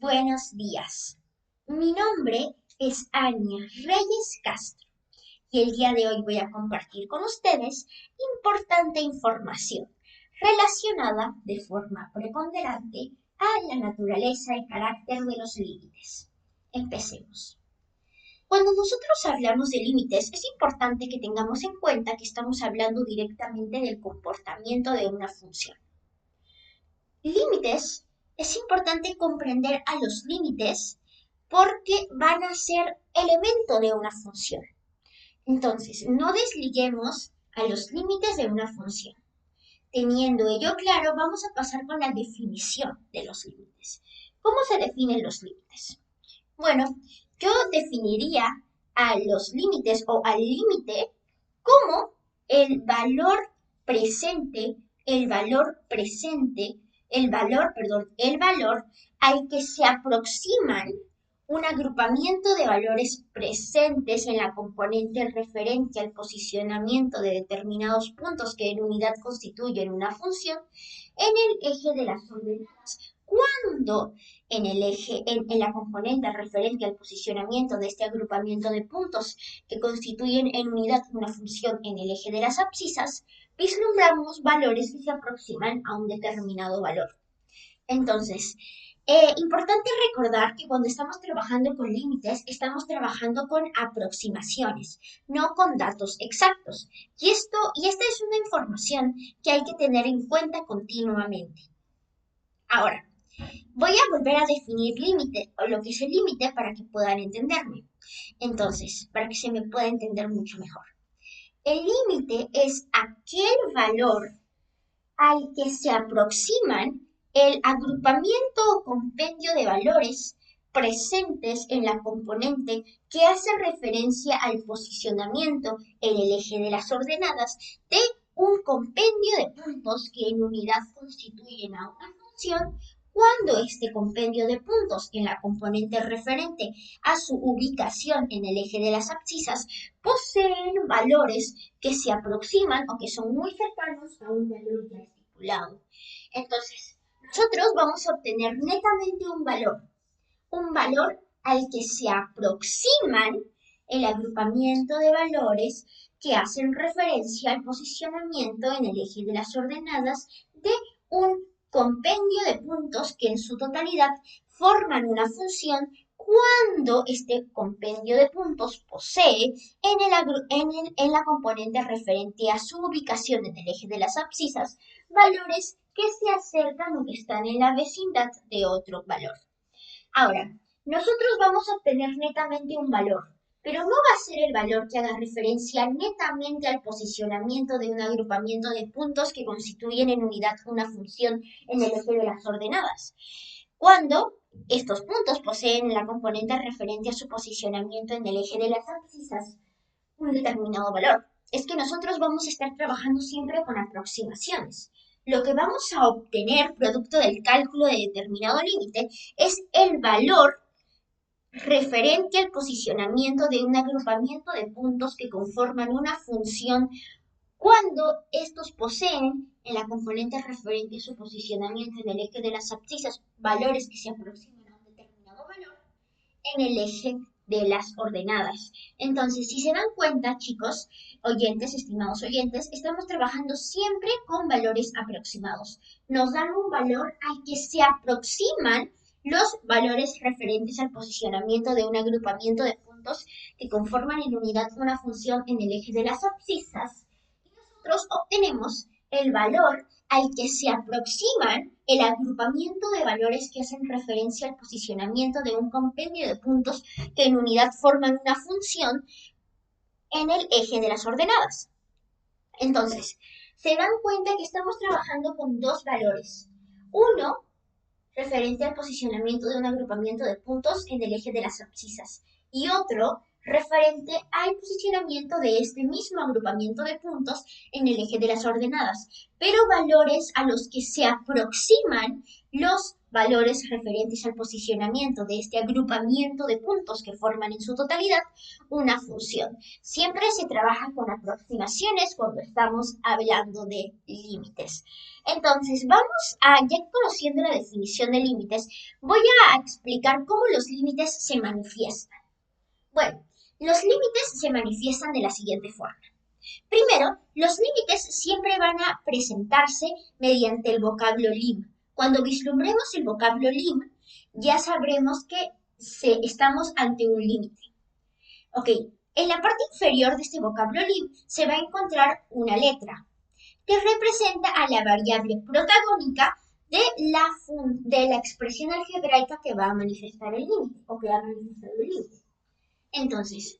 Buenos días. Mi nombre es Ania Reyes Castro y el día de hoy voy a compartir con ustedes importante información relacionada de forma preponderante a la naturaleza y carácter de los límites. Empecemos. Cuando nosotros hablamos de límites, es importante que tengamos en cuenta que estamos hablando directamente del comportamiento de una función. Límites, es importante comprender a los límites porque van a ser elemento de una función. Entonces, no desliguemos a los límites de una función. Teniendo ello claro, vamos a pasar con la definición de los límites. ¿Cómo se definen los límites? Bueno, yo definiría a los límites o al límite como el valor presente, el valor al que se aproximan un agrupamiento de valores presentes en la componente referente al posicionamiento de determinados puntos que en unidad constituyen una función en el eje de las ordenadas. Cuando en la componente referente al posicionamiento de este agrupamiento de puntos que constituyen en unidad una función en el eje de las abscisas, vislumbramos valores que se aproximan a un determinado valor. Entonces, importante recordar que cuando estamos trabajando con límites, estamos trabajando con aproximaciones, no con datos exactos. Y esta es una información que hay que tener en cuenta continuamente. Ahora, voy a volver a definir límite o lo que es el límite para que puedan entenderme. Entonces, para que se me pueda entender mucho mejor. El límite es aquel valor al que se aproximan el agrupamiento o compendio de valores presentes en la componente que hace referencia al posicionamiento en el eje de las ordenadas de un compendio de puntos que en unidad constituyen a una función cuando este compendio de puntos en la componente referente a su ubicación en el eje de las abscisas poseen valores que se aproximan o que son muy cercanos a un valor ya estipulado. Entonces, nosotros vamos a obtener netamente un valor al que se aproximan el agrupamiento de valores que hacen referencia al posicionamiento en el eje de las ordenadas de un compendio de puntos que en su totalidad forman una función cuando este compendio de puntos posee en la componente referente a su ubicación en el eje de las abscisas valores que se acercan o que están en la vecindad de otro valor. Ahora, nosotros vamos a obtener netamente un valor, pero no va a ser el valor que haga referencia netamente al posicionamiento de un agrupamiento de puntos que constituyen en unidad una función en el eje de las ordenadas. Cuando estos puntos poseen en la componente referente a su posicionamiento en el eje de las abscisas un determinado valor. Es que nosotros vamos a estar trabajando siempre con aproximaciones. Lo que vamos a obtener producto del cálculo de determinado límite es el valor referente al posicionamiento de un agrupamiento de puntos que conforman una función cuando estos poseen en la componente referente a su posicionamiento en el eje de las abscisas valores que se aproximan a un determinado valor en el eje de las ordenadas. Entonces, si se dan cuenta, chicos, oyentes, estimados oyentes, estamos trabajando siempre con valores aproximados. Nos dan un valor al que se aproximan los valores referentes al posicionamiento de un agrupamiento de puntos que conforman en unidad una función en el eje de las abscisas. Y nosotros obtenemos el valor al que se aproximan el agrupamiento de valores que hacen referencia al posicionamiento de un compendio de puntos que en unidad forman una función en el eje de las ordenadas. Entonces, se dan cuenta que estamos trabajando con dos valores. Uno, referente al posicionamiento de un agrupamiento de puntos en el eje de las abscisas. Y otro, referente al posicionamiento de este mismo agrupamiento de puntos en el eje de las ordenadas, pero valores a los que se aproximan los valores referentes al posicionamiento de este agrupamiento de puntos que forman en su totalidad una función. Siempre se trabaja con aproximaciones cuando estamos hablando de límites. Entonces, ya conociendo la definición de límites, voy a explicar cómo los límites se manifiestan. Bueno, los límites se manifiestan de la siguiente forma. Primero, los límites siempre van a presentarse mediante el vocablo lim. Cuando vislumbremos el vocablo lim, ya sabremos que estamos ante un límite. Ok, en la parte inferior de este vocablo lim se va a encontrar una letra que representa a la variable protagónica de la expresión algebraica que va a manifestar el límite o que ha manifestado el límite. Entonces,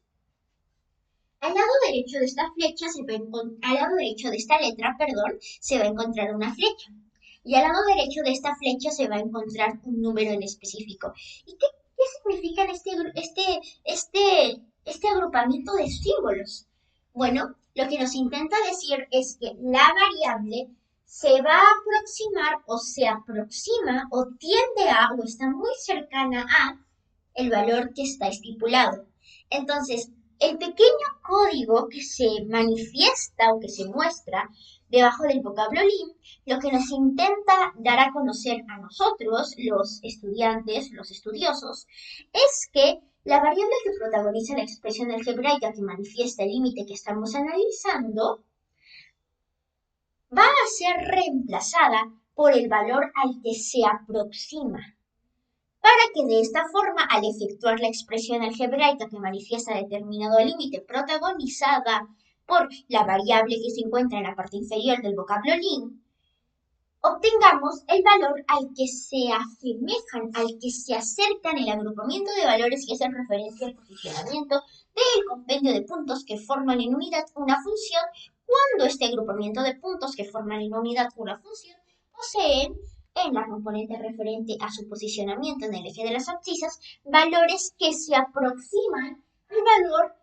al lado derecho de esta flecha al lado derecho de esta letra, se va a encontrar una flecha. Y al lado derecho de esta flecha se va a encontrar un número en específico. ¿Y qué significan este agrupamiento de símbolos? Bueno, lo que nos intenta decir es que la variable se va a aproximar o se aproxima o tiende a o está muy cercana a el valor que está estipulado. Entonces, el pequeño código que se manifiesta o que se muestra debajo del vocablo lim, lo que nos intenta dar a conocer a nosotros, los estudiantes, los estudiosos, es que la variable que protagoniza la expresión algebraica que manifiesta el límite que estamos analizando va a ser reemplazada por el valor al que se aproxima, para que de esta forma, al efectuar la expresión algebraica que manifiesta determinado límite protagonizada por la variable que se encuentra en la parte inferior del vocablo lim, obtengamos el valor al que se asemejan, al que se acercan el agrupamiento de valores que hacen referencia al posicionamiento del compendio de puntos que forman en unidad una función, cuando este agrupamiento de puntos que forman en unidad una función poseen en la componente referente a su posicionamiento en el eje de las abscisas, valores que se aproximan al valor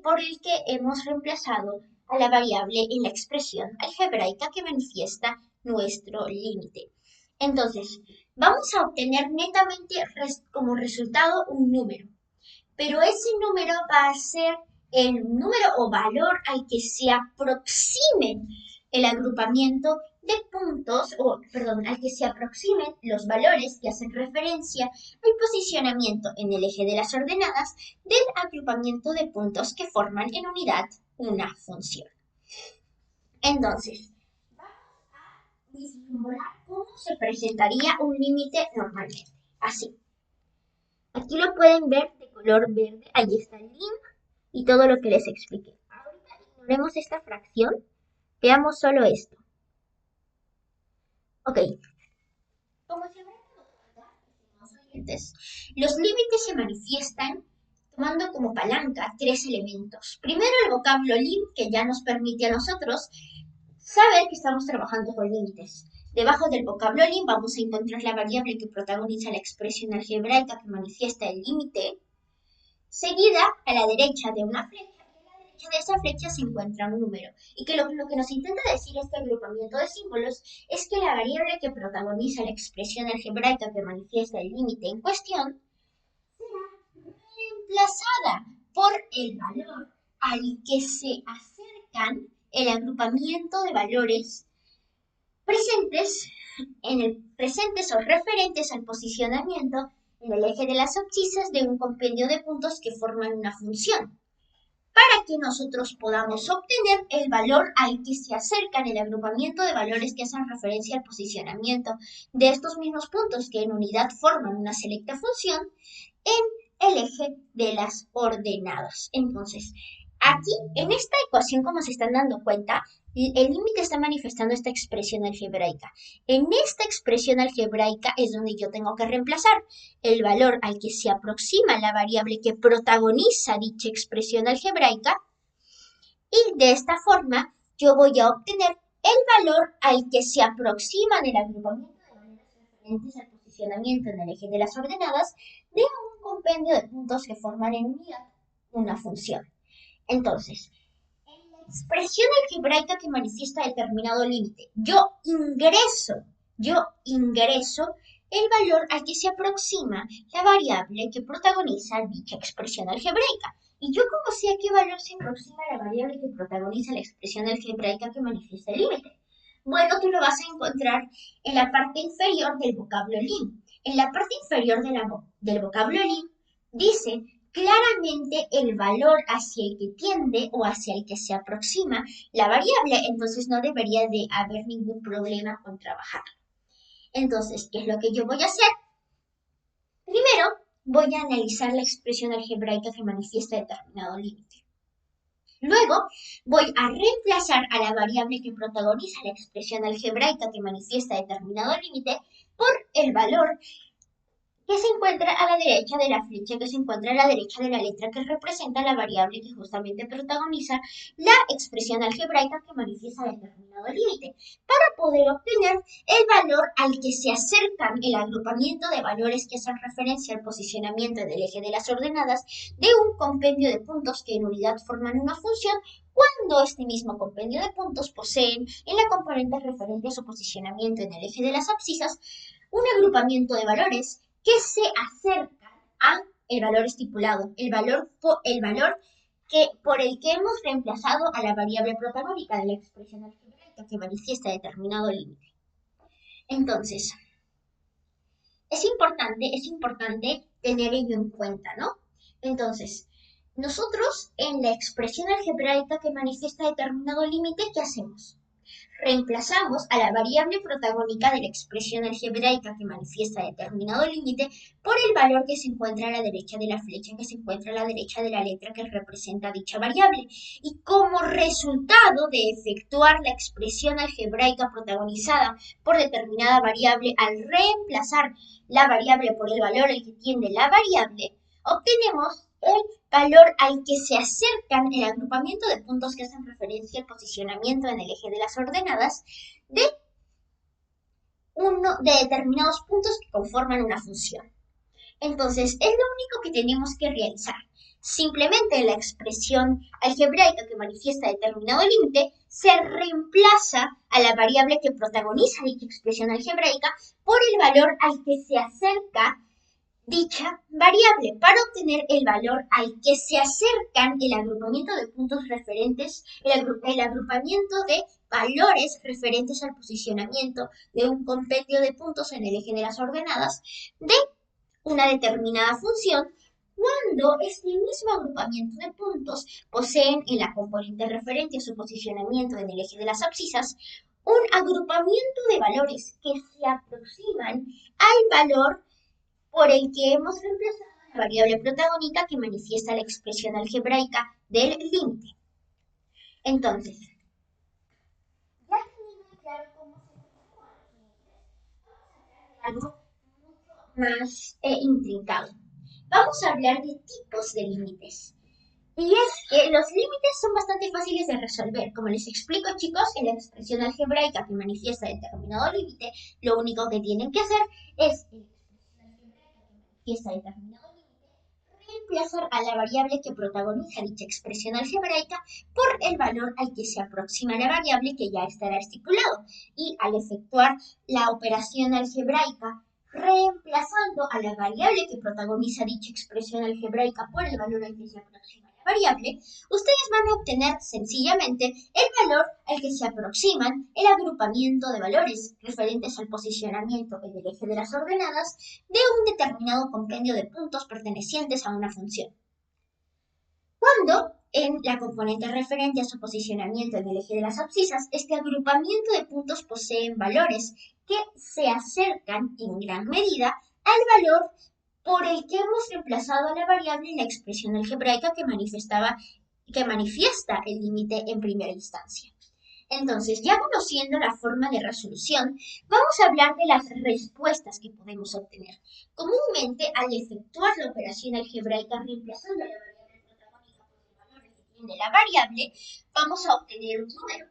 por el que hemos reemplazado a la variable en la expresión algebraica que manifiesta nuestro límite. Entonces, vamos a obtener netamente como resultado un número, pero ese número va a ser el número o valor al que se aproxime el agrupamiento de puntos, al que se aproximen los valores que hacen referencia al posicionamiento en el eje de las ordenadas del agrupamiento de puntos que forman en unidad una función. Entonces, vamos a vislumbrar cómo se presentaría un límite normalmente. Así. Aquí lo pueden ver de color verde. Ahí está el lim y todo lo que les expliqué. Ahorita ignoremos esta fracción. Veamos solo esto. Ok. Como se habrán dado cuenta, estimados oyentes, los límites se manifiestan tomando como palanca tres elementos. Primero, el vocablo lim, que ya nos permite a nosotros saber que estamos trabajando con límites. Debajo del vocablo lim vamos a encontrar la variable que protagoniza la expresión algebraica que manifiesta el límite, seguida a la derecha de una flecha. De esa flecha se encuentra un número, y que lo que nos intenta decir este agrupamiento de símbolos es que la variable que protagoniza la expresión algebraica que manifiesta el límite en cuestión será reemplazada por el valor al que se acercan el agrupamiento de valores presentes o referentes al posicionamiento en el eje de las abscisas de un compendio de puntos que forman una función, para que nosotros podamos obtener el valor al que se acercan el agrupamiento de valores que hacen referencia al posicionamiento de estos mismos puntos que en unidad forman una selecta función en el eje de las ordenadas. Entonces, aquí, en esta ecuación, como se están dando cuenta, el límite está manifestando esta expresión algebraica. En esta expresión algebraica es donde yo tengo que reemplazar el valor al que se aproxima la variable que protagoniza dicha expresión algebraica, y de esta forma yo voy a obtener el valor al que se aproximan el agrupamiento de valores referentes al posicionamiento en el eje de las ordenadas de un compendio de puntos que forman en unidad una función. Entonces, en la expresión algebraica que manifiesta determinado límite, yo ingreso el valor al que se aproxima la variable que protagoniza dicha expresión algebraica. ¿Y yo cómo sé a qué valor se aproxima la variable que protagoniza la expresión algebraica que manifiesta el límite? Bueno, tú lo vas a encontrar en la parte inferior del vocablo lim. En la parte inferior del vocablo lim dice claramente el valor hacia el que tiende o hacia el que se aproxima la variable, entonces no debería de haber ningún problema con trabajarlo. Entonces, ¿qué es lo que yo voy a hacer? Primero, voy a analizar la expresión algebraica que manifiesta determinado límite. Luego, voy a reemplazar a la variable que protagoniza la expresión algebraica que manifiesta determinado límite por el valor que se encuentra a la derecha de la flecha que se encuentra a la derecha de la letra que representa la variable que justamente protagoniza la expresión algebraica que manifiesta determinado límite, para poder obtener el valor al que se acercan el agrupamiento de valores que hacen referencia al posicionamiento del eje de las ordenadas de un compendio de puntos que en unidad forman una función, cuando este mismo compendio de puntos poseen en la componente referente a su posicionamiento en el eje de las abscisas un agrupamiento de valores que se acercan a el valor estipulado, el valor por el que hemos reemplazado a la variable protagónica de la expresión algebraica que manifiesta determinado límite. Entonces, es importante tener ello en cuenta, ¿no? Entonces, nosotros en la expresión algebraica que manifiesta determinado límite, ¿qué hacemos? Reemplazamos a la variable protagónica de la expresión algebraica que manifiesta determinado límite por el valor que se encuentra a la derecha de la flecha que se encuentra a la derecha de la letra que representa dicha variable. Y como resultado de efectuar la expresión algebraica protagonizada por determinada variable, al reemplazar la variable por el valor al que tiende la variable, obtenemos el valor al que se acercan el agrupamiento de puntos que hacen referencia al posicionamiento en el eje de las ordenadas de determinados puntos que conforman una función. Entonces, es lo único que tenemos que realizar. Simplemente la expresión algebraica que manifiesta determinado límite se reemplaza a la variable que protagoniza dicha expresión algebraica por el valor al que se acerca dicha variable para obtener el valor al que se acercan el agrupamiento de puntos referentes, el agrupamiento de valores referentes al posicionamiento de un compendio de puntos en el eje de las ordenadas de una determinada función, cuando este mismo agrupamiento de puntos poseen en la componente referente a su posicionamiento en el eje de las abscisas un agrupamiento de valores que se aproximan al valor por el que hemos reemplazado la variable protagónica que manifiesta la expresión algebraica del límite. Entonces, ya teniendo claro cómo se efectúan los límites, vamos a hablar de algo mucho más intrincado. Vamos a hablar de tipos de límites. Y es que los límites son bastante fáciles de resolver. Como les explico, chicos, en la expresión algebraica que manifiesta determinado límite, lo único que tienen que hacer es manifiesta determinado límite, reemplazar a la variable que protagoniza dicha expresión algebraica por el valor al que se aproxima la variable que ya estará estipulado. Y al efectuar la operación algebraica, reemplazando a la variable que protagoniza dicha expresión algebraica por el valor al que se aproxima la variable, ustedes van a obtener sencillamente el valor al que se aproximan el agrupamiento de valores referentes al posicionamiento en el eje de las ordenadas de un determinado compendio de puntos pertenecientes a una función. Cuando en la componente referente a su posicionamiento en el eje de las abscisas, este agrupamiento de puntos poseen valores que se acercan en gran medida al valor por el que hemos reemplazado a la variable en la expresión algebraica que manifiesta el límite en primera instancia. Entonces, ya conociendo la forma de resolución, vamos a hablar de las respuestas que podemos obtener. Comúnmente, al efectuar la operación algebraica reemplazando la variable protagónica por el valor que tiene la variable, vamos a obtener un número.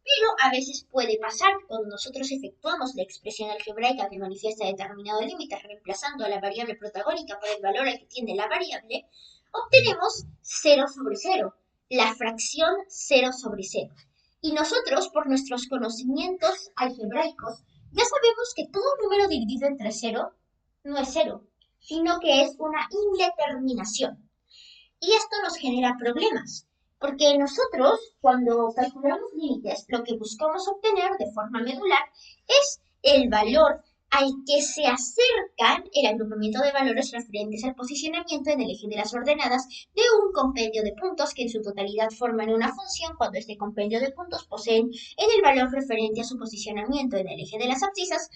Pero a veces puede pasar que cuando nosotros efectuamos la expresión algebraica que manifiesta determinado límite reemplazando a la variable protagónica por el valor al que tiende la variable, obtenemos 0 sobre 0, la fracción 0 sobre 0. Y nosotros, por nuestros conocimientos algebraicos, Ya sabemos que todo número dividido entre 0 no es 0, sino que es una indeterminación. Y esto nos genera problemas, porque nosotros cuando calculamos límites, lo que buscamos obtener de forma medular es el valor al que se acercan el agrupamiento de valores referentes al posicionamiento en el eje de las ordenadas de un compendio de puntos que en su totalidad forman una función cuando este compendio de puntos poseen en el valor referente a su posicionamiento en el eje de las abscisas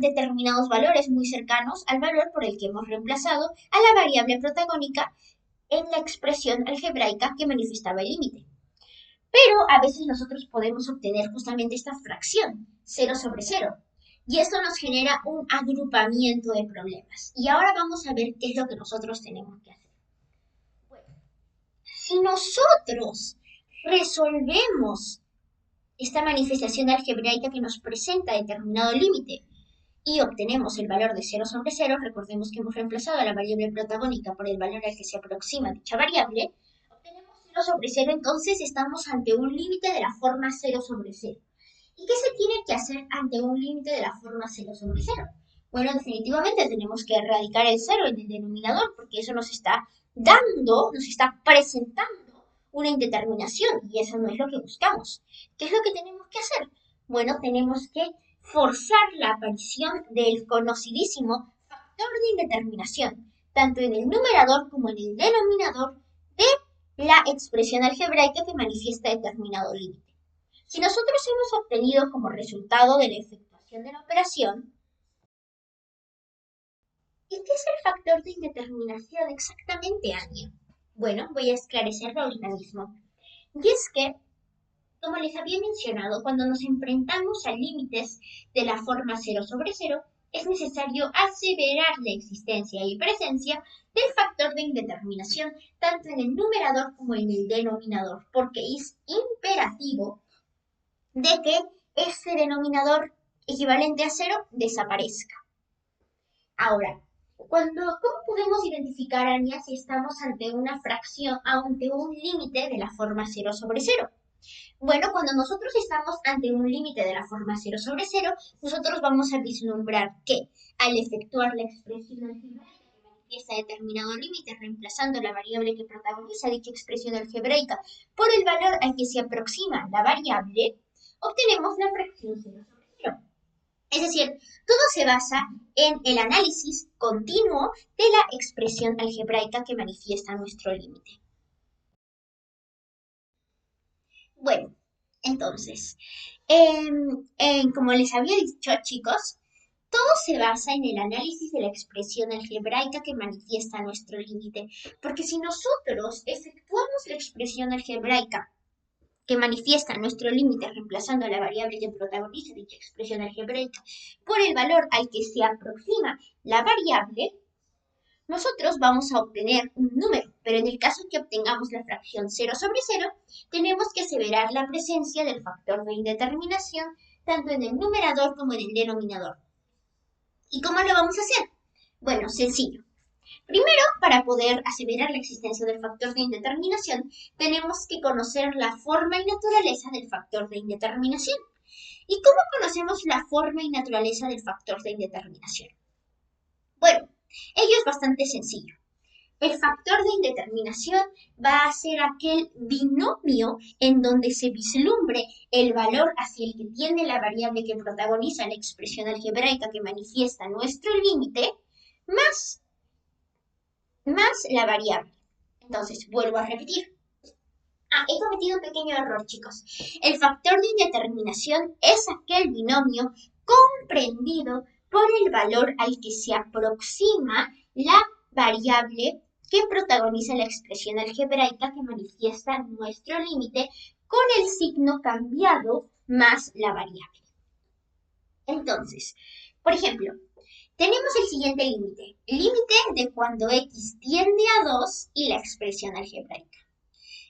determinados valores muy cercanos al valor por el que hemos reemplazado a la variable protagónica en la expresión algebraica que manifestaba el límite. Pero a veces nosotros podemos obtener justamente esta fracción, 0 sobre 0. Y esto nos genera un agrupamiento de problemas. Y ahora vamos a ver qué es lo que nosotros tenemos que hacer. Bueno, si nosotros resolvemos esta manifestación algebraica que nos presenta determinado límite y obtenemos el valor de 0 sobre 0, recordemos que hemos reemplazado a la variable protagónica por el valor al que se aproxima dicha variable, obtenemos 0 sobre 0, entonces estamos ante un límite de la forma 0 sobre 0. ¿Y qué se tiene que hacer ante un límite de la forma 0 sobre 0? Bueno, definitivamente tenemos que erradicar el 0 en el denominador, porque eso nos está dando, nos está presentando una indeterminación, y eso no es lo que buscamos. ¿Qué es lo que tenemos que hacer? Bueno, tenemos que forzar la aparición del conocidísimo factor de indeterminación, tanto en el numerador como en el denominador de la expresión algebraica que manifiesta determinado límite. Si nosotros hemos obtenido como resultado de la efectuación de la operación, ¿y qué es el factor de indeterminación exactamente, Anya? Bueno, voy a esclarecerlo ahorita mismo. Y es que, como les había mencionado, cuando nos enfrentamos a límites de la forma 0 sobre 0, es necesario aseverar la existencia y presencia del factor de indeterminación tanto en el numerador como en el denominador, porque es imperativo de que ese denominador equivalente a 0 desaparezca. Ahora, ¿cómo podemos identificar, Ania, si estamos ante una fracción, ante un límite de la forma 0 sobre 0? Bueno, cuando nosotros estamos ante un límite de la forma 0 sobre 0, nosotros vamos a vislumbrar que al efectuar la expresión algebraica que manifiesta determinado límite, reemplazando la variable que protagoniza dicha expresión algebraica por el valor al que se aproxima la variable, obtenemos la fracción 0 sobre 0. Es decir, todo se basa en el análisis continuo de la expresión algebraica que manifiesta nuestro límite. Bueno, entonces, como les había dicho, chicos, todo se basa en el análisis de la expresión algebraica que manifiesta nuestro límite, porque si nosotros efectuamos la expresión algebraica que manifiesta nuestro límite reemplazando la variable que protagoniza dicha expresión algebraica por el valor al que se aproxima la variable, nosotros vamos a obtener un número, pero en el caso que obtengamos la fracción 0 sobre 0, tenemos que aseverar la presencia del factor de indeterminación tanto en el numerador como en el denominador. ¿Y cómo lo vamos a hacer? Bueno, sencillo. Primero, para poder aseverar la existencia del factor de indeterminación, tenemos que conocer la forma y naturaleza del factor de indeterminación. ¿Y cómo conocemos la forma y naturaleza del factor de indeterminación? Bueno, ello es bastante sencillo. El factor de indeterminación va a ser aquel binomio en donde se vislumbre el valor hacia el que tiende la variable que protagoniza la expresión algebraica que manifiesta nuestro límite, más la variable. Entonces, vuelvo a repetir. He cometido un pequeño error, chicos. El factor de indeterminación es aquel binomio comprendido por el valor al que se aproxima la variable que protagoniza la expresión algebraica que manifiesta nuestro límite con el signo cambiado más la variable. Entonces, por ejemplo, tenemos el siguiente límite. Límite de cuando x tiende a 2 y la expresión algebraica.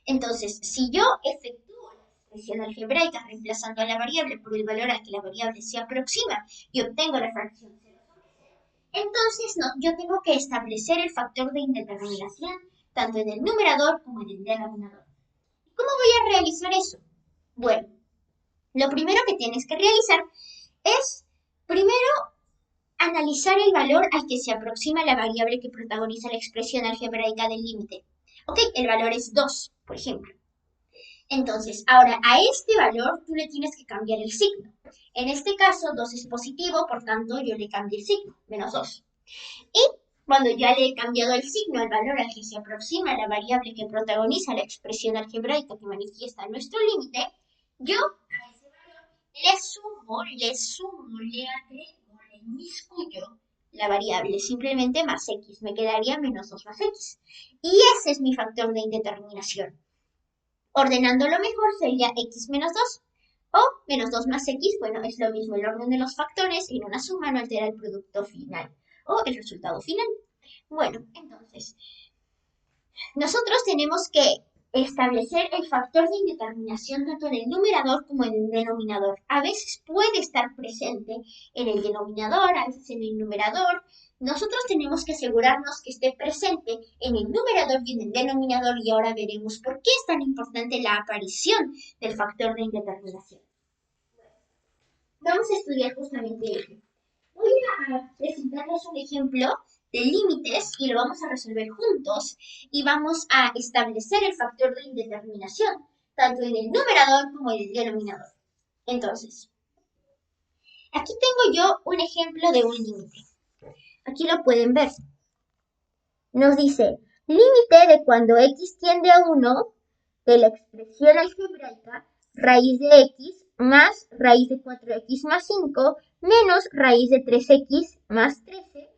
Entonces, si yo efectúo la expresión algebraica reemplazando a la variable por el valor al que la variable se aproxima y obtengo la fracción 0 sobre 0, entonces yo tengo que establecer el factor de indeterminación tanto en el numerador como en el denominador. ¿Cómo voy a realizar eso? Bueno, lo primero que tienes que realizar es, primero, analizar el valor al que se aproxima la variable que protagoniza la expresión algebraica del límite. Ok, el valor es 2, por ejemplo. Entonces, ahora a este valor tú le tienes que cambiar el signo. En este caso, 2 es positivo, por tanto yo le cambié el signo, menos 2. Y cuando ya le he cambiado el signo al valor al que se aproxima la variable que protagoniza la expresión algebraica que manifiesta nuestro límite, yo a ese valor le agrego, le inmiscuyo la variable, simplemente más x, me quedaría menos 2 más x. Y ese es mi factor de indeterminación. Ordenándolo mejor sería x menos 2 o menos 2 más x, bueno, es lo mismo, el orden de los factores en una suma no altera el producto final o el resultado final. Bueno, entonces, nosotros tenemos que establecer el factor de indeterminación tanto en el numerador como en el denominador. A veces puede estar presente en el denominador, a veces en el numerador. Nosotros tenemos que asegurarnos que esté presente en el numerador y en el denominador y ahora veremos por qué es tan importante la aparición del factor de indeterminación. Vamos a estudiar justamente ello. Voy a presentarles un ejemplo de límites y lo vamos a resolver juntos y vamos a establecer el factor de indeterminación, tanto en el numerador como en el denominador. Entonces, aquí tengo yo un ejemplo de un límite. Aquí lo pueden ver. Nos dice, límite de cuando x tiende a 1 de la expresión algebraica raíz de x más raíz de 4x más 5 menos raíz de 3x más 13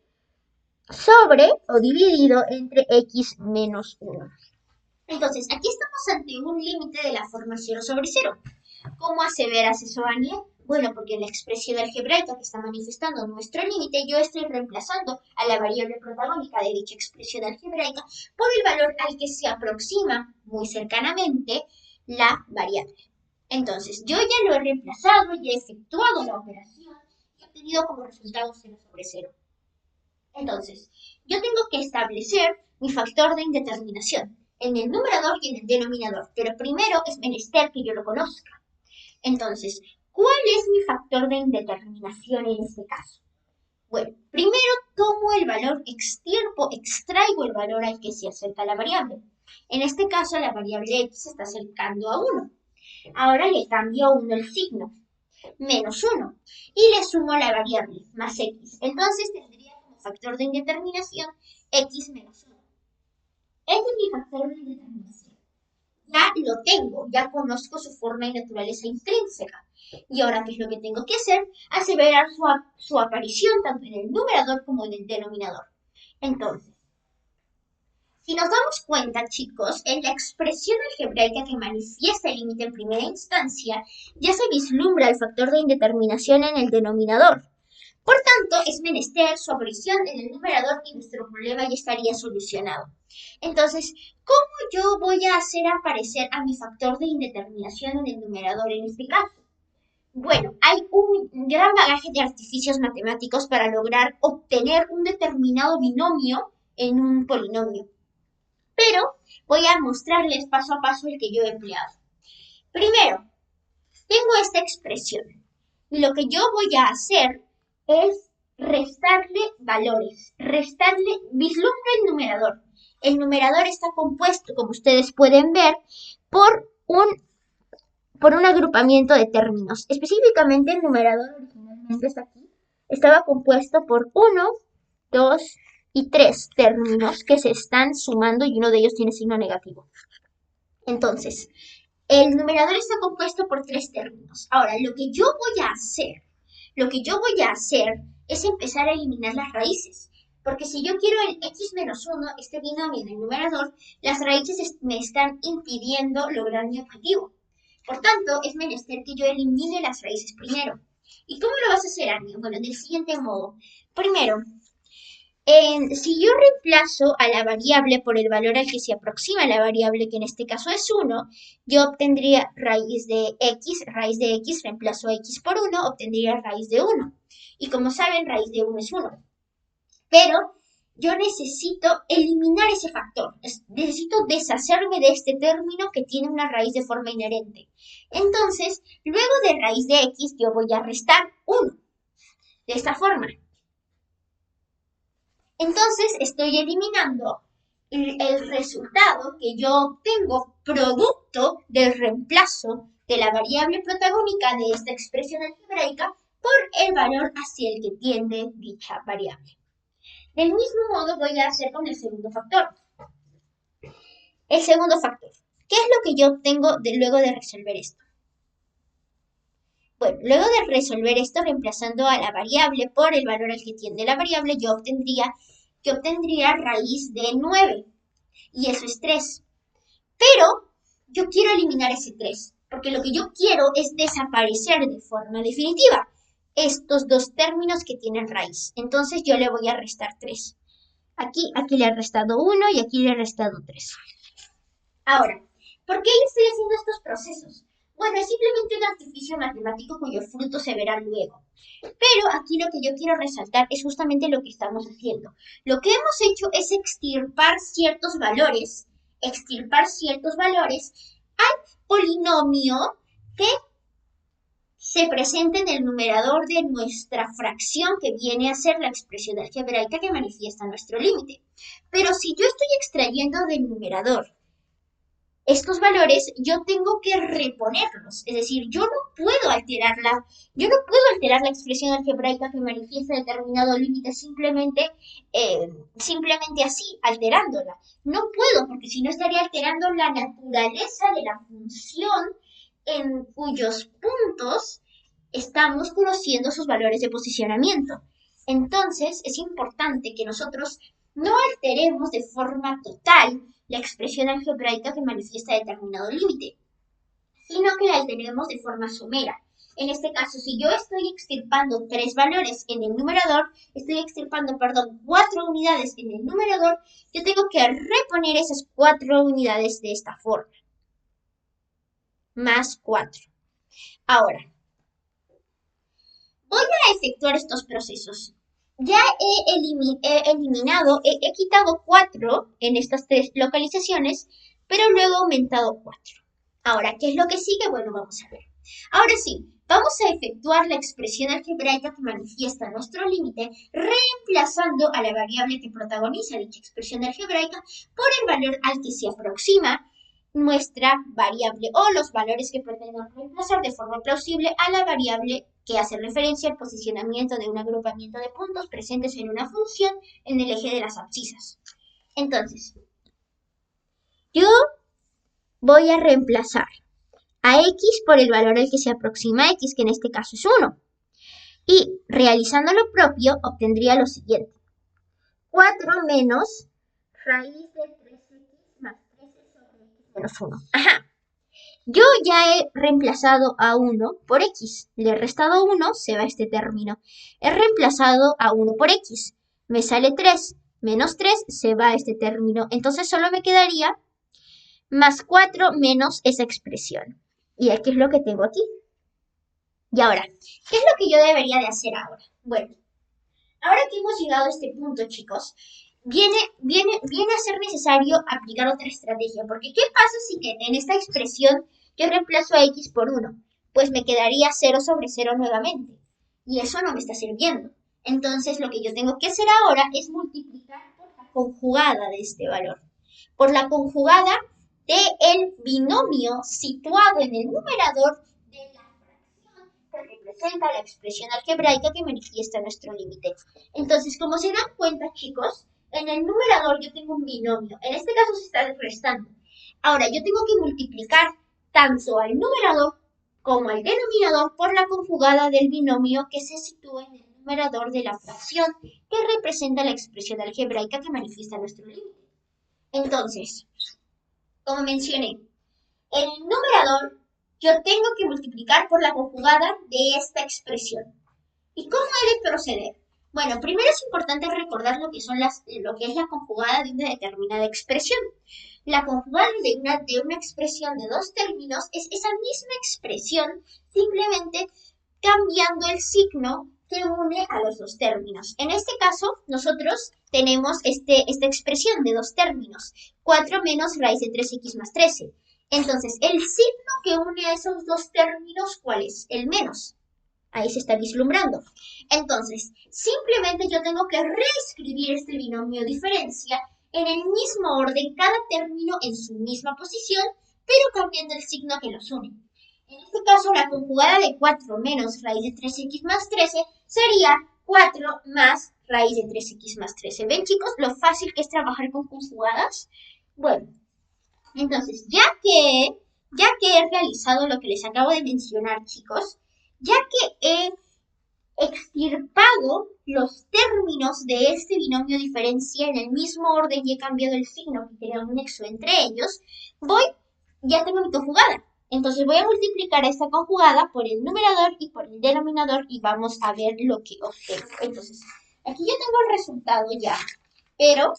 sobre o dividido entre x menos 1. Entonces, aquí estamos ante un límite de la forma 0 sobre 0. ¿Cómo aseveras eso, Ania? Bueno, porque en la expresión algebraica que está manifestando nuestro límite, yo estoy reemplazando a la variable protagónica de dicha expresión algebraica por el valor al que se aproxima muy cercanamente la variable. Entonces, yo ya lo he reemplazado, ya he efectuado la operación y he obtenido como resultado 0 sobre 0. Entonces, yo tengo que establecer mi factor de indeterminación en el numerador y en el denominador, pero primero es menester que yo lo conozca. Entonces, ¿cuál es mi factor de indeterminación en este caso? Bueno, primero tomo el valor, extraigo el valor al que se acerca la variable. En este caso, la variable x se está acercando a 1. Ahora le cambio a 1 el signo, menos 1, y le sumo la variable, más x. Entonces tendría como factor de indeterminación x menos 1. Este es mi factor de indeterminación. Ya lo tengo, ya conozco su forma y naturaleza intrínseca. Y ahora, ¿qué es lo que tengo que hacer? Aseverar su aparición tanto en el numerador como en el denominador. Entonces, si nos damos cuenta, chicos, en la expresión algebraica que manifiesta el límite en primera instancia, ya se vislumbra el factor de indeterminación en el denominador. Por tanto, es menester su aparición en el numerador y nuestro problema ya estaría solucionado. Entonces, ¿cómo yo voy a hacer aparecer a mi factor de indeterminación en el numerador en este caso? Bueno, hay un gran bagaje de artificios matemáticos para lograr obtener un determinado binomio en un polinomio. Pero voy a mostrarles paso a paso el que yo he empleado. Primero, tengo esta expresión. Y lo que yo voy a hacer es restarle valores, vislumbro el numerador. El numerador está compuesto, como ustedes pueden ver, por un agrupamiento de términos. Específicamente el numerador originalmente está aquí. Estaba compuesto por 1, 2 y 3 términos que se están sumando y uno de ellos tiene signo negativo. Entonces, el numerador está compuesto por 3 términos. Ahora, lo que yo voy a hacer es empezar a eliminar las raíces. Porque si yo quiero el x menos 1, este binomio en el numerador, las raíces me están impidiendo lograr mi objetivo. Por tanto, es menester que yo elimine las raíces primero. ¿Y cómo lo vas a hacer, Ani? Bueno, del siguiente modo. Primero, si yo reemplazo a la variable por el valor al que se aproxima la variable, que en este caso es 1, yo obtendría raíz de x, reemplazo a x por 1, obtendría raíz de 1. Y como saben, raíz de 1 es 1. Pero yo necesito eliminar ese factor, necesito deshacerme de este término que tiene una raíz de forma inherente. Entonces, luego de raíz de x, yo voy a restar 1. De esta forma. Entonces estoy eliminando el resultado que yo obtengo producto del reemplazo de la variable protagónica de esta expresión algebraica por el valor hacia el que tiende dicha variable. Del mismo modo voy a hacer con el segundo factor. El segundo factor. ¿Qué es lo que yo obtengo luego de resolver esto? Bueno, luego de resolver esto reemplazando a la variable por el valor al que tiende la variable, yo obtendría raíz de 9. Y eso es 3. Pero yo quiero eliminar ese 3, porque lo que yo quiero es desaparecer de forma definitiva estos dos términos que tienen raíz. Entonces yo le voy a restar 3. Aquí le he restado 1 y aquí le he restado 3. Ahora, ¿por qué estoy haciendo estos procesos? Bueno, es simplemente un artificio matemático cuyo fruto se verá luego. Pero aquí lo que yo quiero resaltar es justamente lo que estamos haciendo. Lo que hemos hecho es extirpar ciertos valores al polinomio que se presenta en el numerador de nuestra fracción, que viene a ser la expresión algebraica que manifiesta nuestro límite. Pero si yo estoy extrayendo del numerador estos valores, yo tengo que reponerlos. Es decir, yo no puedo alterar la expresión algebraica que manifiesta determinado límite simplemente así, alterándola. No puedo, porque si no estaría alterando la naturaleza de la función en cuyos puntos estamos conociendo sus valores de posicionamiento. Entonces, es importante que nosotros no alteremos de forma total la expresión algebraica que manifiesta determinado límite, sino que la alteremos de forma somera. En este caso, si yo estoy extirpando 3 valores en el numerador, 4 unidades en el numerador, yo tengo que reponer esas 4 unidades de esta forma. Más 4. Ahora, voy a efectuar estos procesos. Ya he quitado 4 en estas 3 localizaciones, pero luego he aumentado 4. Ahora, ¿qué es lo que sigue? Bueno, vamos a ver. Ahora sí, vamos a efectuar la expresión algebraica que manifiesta nuestro límite, reemplazando a la variable que protagoniza dicha expresión algebraica por el valor al que se aproxima nuestra variable o los valores que pretendemos reemplazar de forma plausible a la variable que hace referencia al posicionamiento de un agrupamiento de puntos presentes en una función en el eje de las abscisas. Entonces, yo voy a reemplazar a x por el valor al que se aproxima x, que en este caso es 1. Y realizando lo propio, obtendría lo siguiente. 4 menos raíz de 3x más 13 sobre x menos 1. Ajá. Yo ya he reemplazado a 1 por x. Le he restado 1, se va este término. He reemplazado a 1 por x. Me sale 3. Menos 3, se va este término. Entonces solo me quedaría más 4 menos esa expresión. ¿Y aquí es lo que tengo aquí? Y ahora, ¿qué es lo que yo debería de hacer ahora? Bueno, ahora que hemos llegado a este punto, chicos, viene a ser necesario aplicar otra estrategia. Porque ¿qué pasa si que en esta expresión yo reemplazo a x por 1? Pues me quedaría 0 sobre 0 nuevamente. Y eso no me está sirviendo. Entonces lo que yo tengo que hacer ahora es multiplicar por la conjugada de este valor. Por la conjugada del binomio situado en el numerador de la fracción que representa la expresión algebraica que manifiesta nuestro límite. Entonces, como se dan cuenta, chicos, en el numerador yo tengo un binomio. En este caso se está restando. Ahora, yo tengo que multiplicar tanto al numerador como al denominador por la conjugada del binomio que se sitúa en el numerador de la fracción que representa la expresión algebraica que manifiesta nuestro límite. Entonces, como mencioné, en el numerador yo tengo que multiplicar por la conjugada de esta expresión. ¿Y cómo he de proceder? Bueno, primero es importante recordar lo que es la conjugada de una determinada expresión. La conjugada de una expresión de dos términos es esa misma expresión, simplemente cambiando el signo que une a los dos términos. En este caso, nosotros tenemos esta expresión de dos términos, 4 menos raíz de 3x más 13. Entonces, el signo que une a esos dos términos, ¿cuál es? El menos. Ahí se está vislumbrando. Entonces, simplemente yo tengo que reescribir este binomio diferencia en el mismo orden, cada término en su misma posición, pero cambiando el signo que los une. En este caso, la conjugada de 4 menos raíz de 3x más 13 sería 4 más raíz de 3x más 13. ¿Ven, chicos, lo fácil que es trabajar con conjugadas? Bueno, entonces, ya que he realizado lo que les acabo de mencionar, chicos, ya que he extirpado los términos de este binomio diferencia en el mismo orden y he cambiado el signo que crea un nexo entre ellos, ya tengo mi conjugada. Entonces voy a multiplicar esta conjugada por el numerador y por el denominador y vamos a ver lo que obtengo. Entonces, aquí yo tengo el resultado ya, pero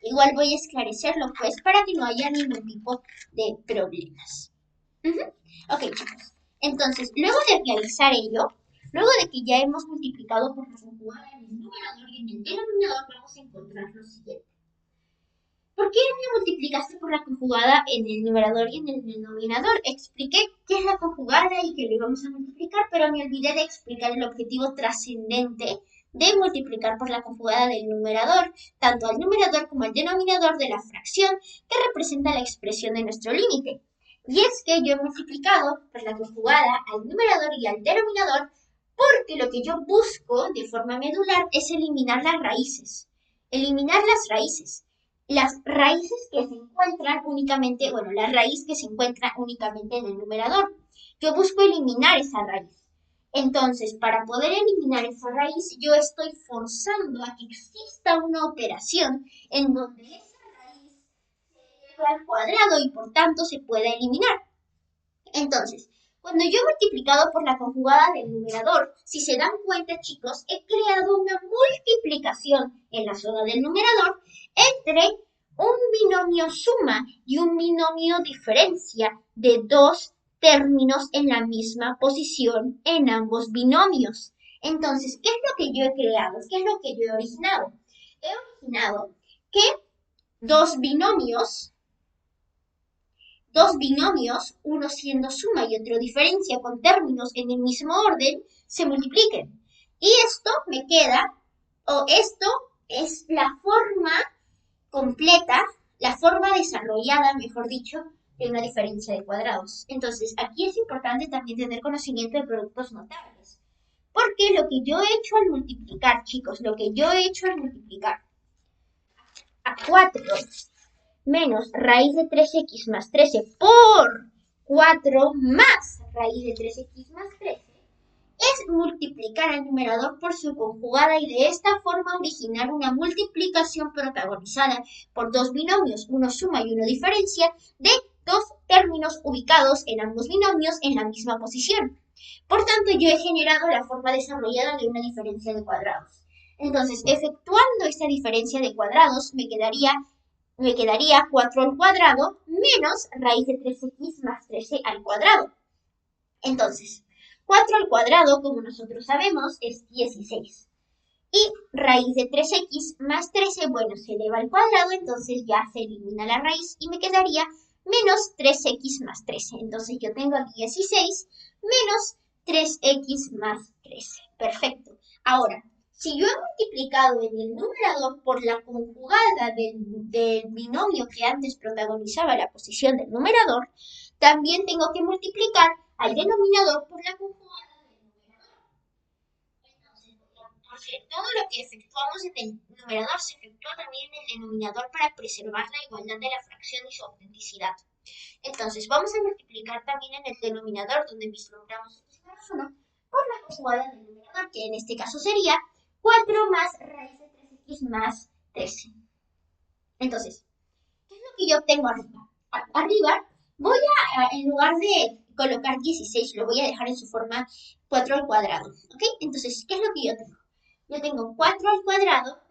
igual voy a esclarecerlo pues para que no haya ningún tipo de problemas. Ok, chicos. Entonces, luego de realizar ello, luego de que ya hemos multiplicado por la conjugada en el numerador y en el denominador, vamos a encontrar lo siguiente. ¿Por qué me multiplicaste por la conjugada en el numerador y en el denominador? Expliqué qué es la conjugada y que lo íbamos a multiplicar, pero me olvidé de explicar el objetivo trascendente de multiplicar por la conjugada del numerador, tanto al numerador como al denominador de la fracción que representa la expresión de nuestro límite. Y es que yo he multiplicado por la conjugada al numerador y al denominador porque lo que yo busco de forma medular es eliminar las raíces. Eliminar las raíces. Las raíces que se encuentran únicamente, bueno, la raíz que se encuentra únicamente en el numerador. Yo busco eliminar esa raíz. Entonces, para poder eliminar esa raíz, yo estoy forzando a que exista una operación en donde esa raíz se eleva al cuadrado y por tanto se pueda eliminar. Entonces, cuando yo he multiplicado por la conjugada del numerador, si se dan cuenta, chicos, he creado una multiplicación en la zona del numerador entre un binomio suma y un binomio diferencia de dos términos en la misma posición en ambos binomios. Entonces, ¿qué es lo que yo he creado? ¿Qué es lo que yo he originado? He originado que dos binomios, uno siendo suma y otro diferencia con términos en el mismo orden, se multipliquen. Y esto me queda, o esto es la forma completa, la forma desarrollada, mejor dicho, de una diferencia de cuadrados. Entonces, aquí es importante también tener conocimiento de productos notables. Porque lo que yo he hecho al multiplicar, chicos, lo que yo he hecho al multiplicar a 4 menos raíz de 3x más 13 por 4 más raíz de 3x más 13 es multiplicar al numerador por su conjugada y de esta forma originar una multiplicación protagonizada por dos binomios, uno suma y uno diferencia, de dos términos ubicados en ambos binomios en la misma posición. Por tanto, yo he generado la forma desarrollada de una diferencia de cuadrados. Entonces, efectuando esta diferencia de cuadrados, me quedaría 4 al cuadrado menos raíz de 3x más 13 al cuadrado. Entonces, 4 al cuadrado, como nosotros sabemos, es 16. Y raíz de 3x más 13, bueno, se eleva al cuadrado, entonces ya se elimina la raíz y me quedaría menos 3x más 13. Entonces yo tengo 16 menos 3x más 13. Perfecto. Ahora, si yo he multiplicado en el numerador por la conjugada del binomio que antes protagonizaba la posición del numerador, también tengo que multiplicar al denominador por la conjugada del numerador. Entonces, porque todo lo que efectuamos en el numerador se efectúa también en el denominador para preservar la igualdad de la fracción y su autenticidad. Entonces, vamos a multiplicar también en el denominador, donde vislumbramos x menos 1, por la conjugada del numerador, que en este caso sería 4 más raíz de 3x más 13. Entonces, ¿qué es lo que yo obtengo arriba? Arriba voy a, en lugar de colocar 16, lo voy a dejar en su forma 4 al cuadrado, ¿ok? Entonces, ¿qué es lo que yo tengo? Yo tengo 4 al cuadrado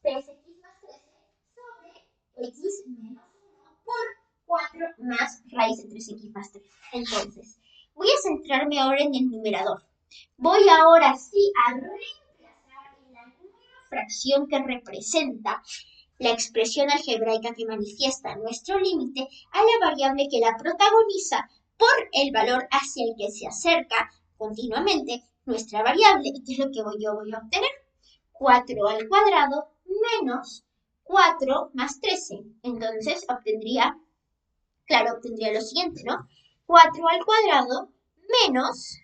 menos 3x más 13 sobre x menos 1 por 4 más raíz de 3x más 13. Entonces, voy a centrarme ahora en el numerador. Voy ahora sí a reemplazar en la nueva fracción que representa la expresión algebraica que manifiesta nuestro límite a la variable que la protagoniza por el valor hacia el que se acerca continuamente nuestra variable. ¿Y qué es lo que yo voy a obtener? 4 al cuadrado menos 4 más 13. Entonces obtendría lo siguiente, ¿no? 4 al cuadrado menos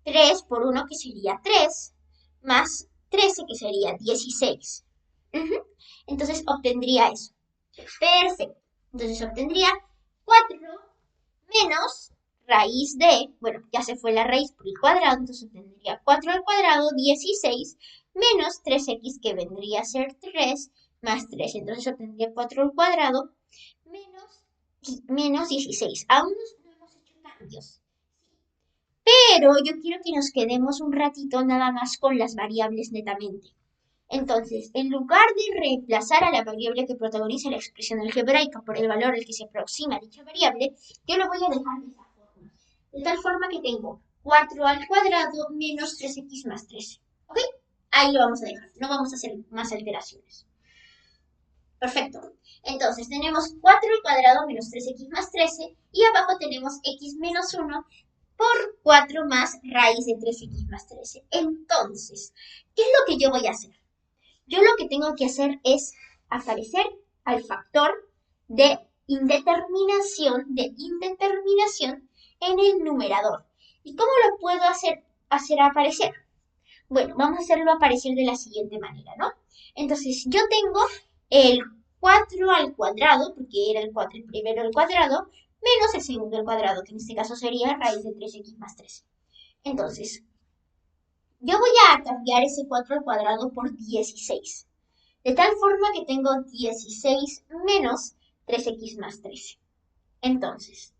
3 por 1, que sería 3, más 13, que sería 16. Entonces obtendría eso. Perfecto. Entonces obtendría 4 menos raíz de, bueno, ya se fue la raíz por el cuadrado, entonces obtendría 4 al cuadrado, 16, menos 3x, que vendría a ser 3, más 3. Entonces obtendría 4 al cuadrado, menos 16. Aún no hemos hecho cambios. Pero yo quiero que nos quedemos un ratito nada más con las variables netamente. Entonces, en lugar de reemplazar a la variable que protagoniza la expresión algebraica por el valor al que se aproxima dicha variable, yo lo voy a dejar de esta forma. De tal forma que tengo 4 al cuadrado menos 3x más 13. ¿Ok? Ahí lo vamos a dejar. No vamos a hacer más alteraciones. Perfecto. Entonces tenemos 4 al cuadrado menos 3x más 13 y abajo tenemos x menos 1 por 4 más raíz de 3x más 13. Entonces, ¿qué es lo que yo voy a hacer? Yo lo que tengo que hacer es aparecer al factor de indeterminación en el numerador. ¿Y cómo lo puedo hacer aparecer? Bueno, vamos a hacerlo aparecer de la siguiente manera, ¿no? Entonces, yo tengo el 4 al cuadrado, porque era el 4 el primero al cuadrado, menos el segundo al cuadrado, que en este caso sería raíz de 3x más 13. Entonces, yo voy a cambiar ese 4 al cuadrado por 16. De tal forma que tengo 16 menos 3x más 13. Entonces,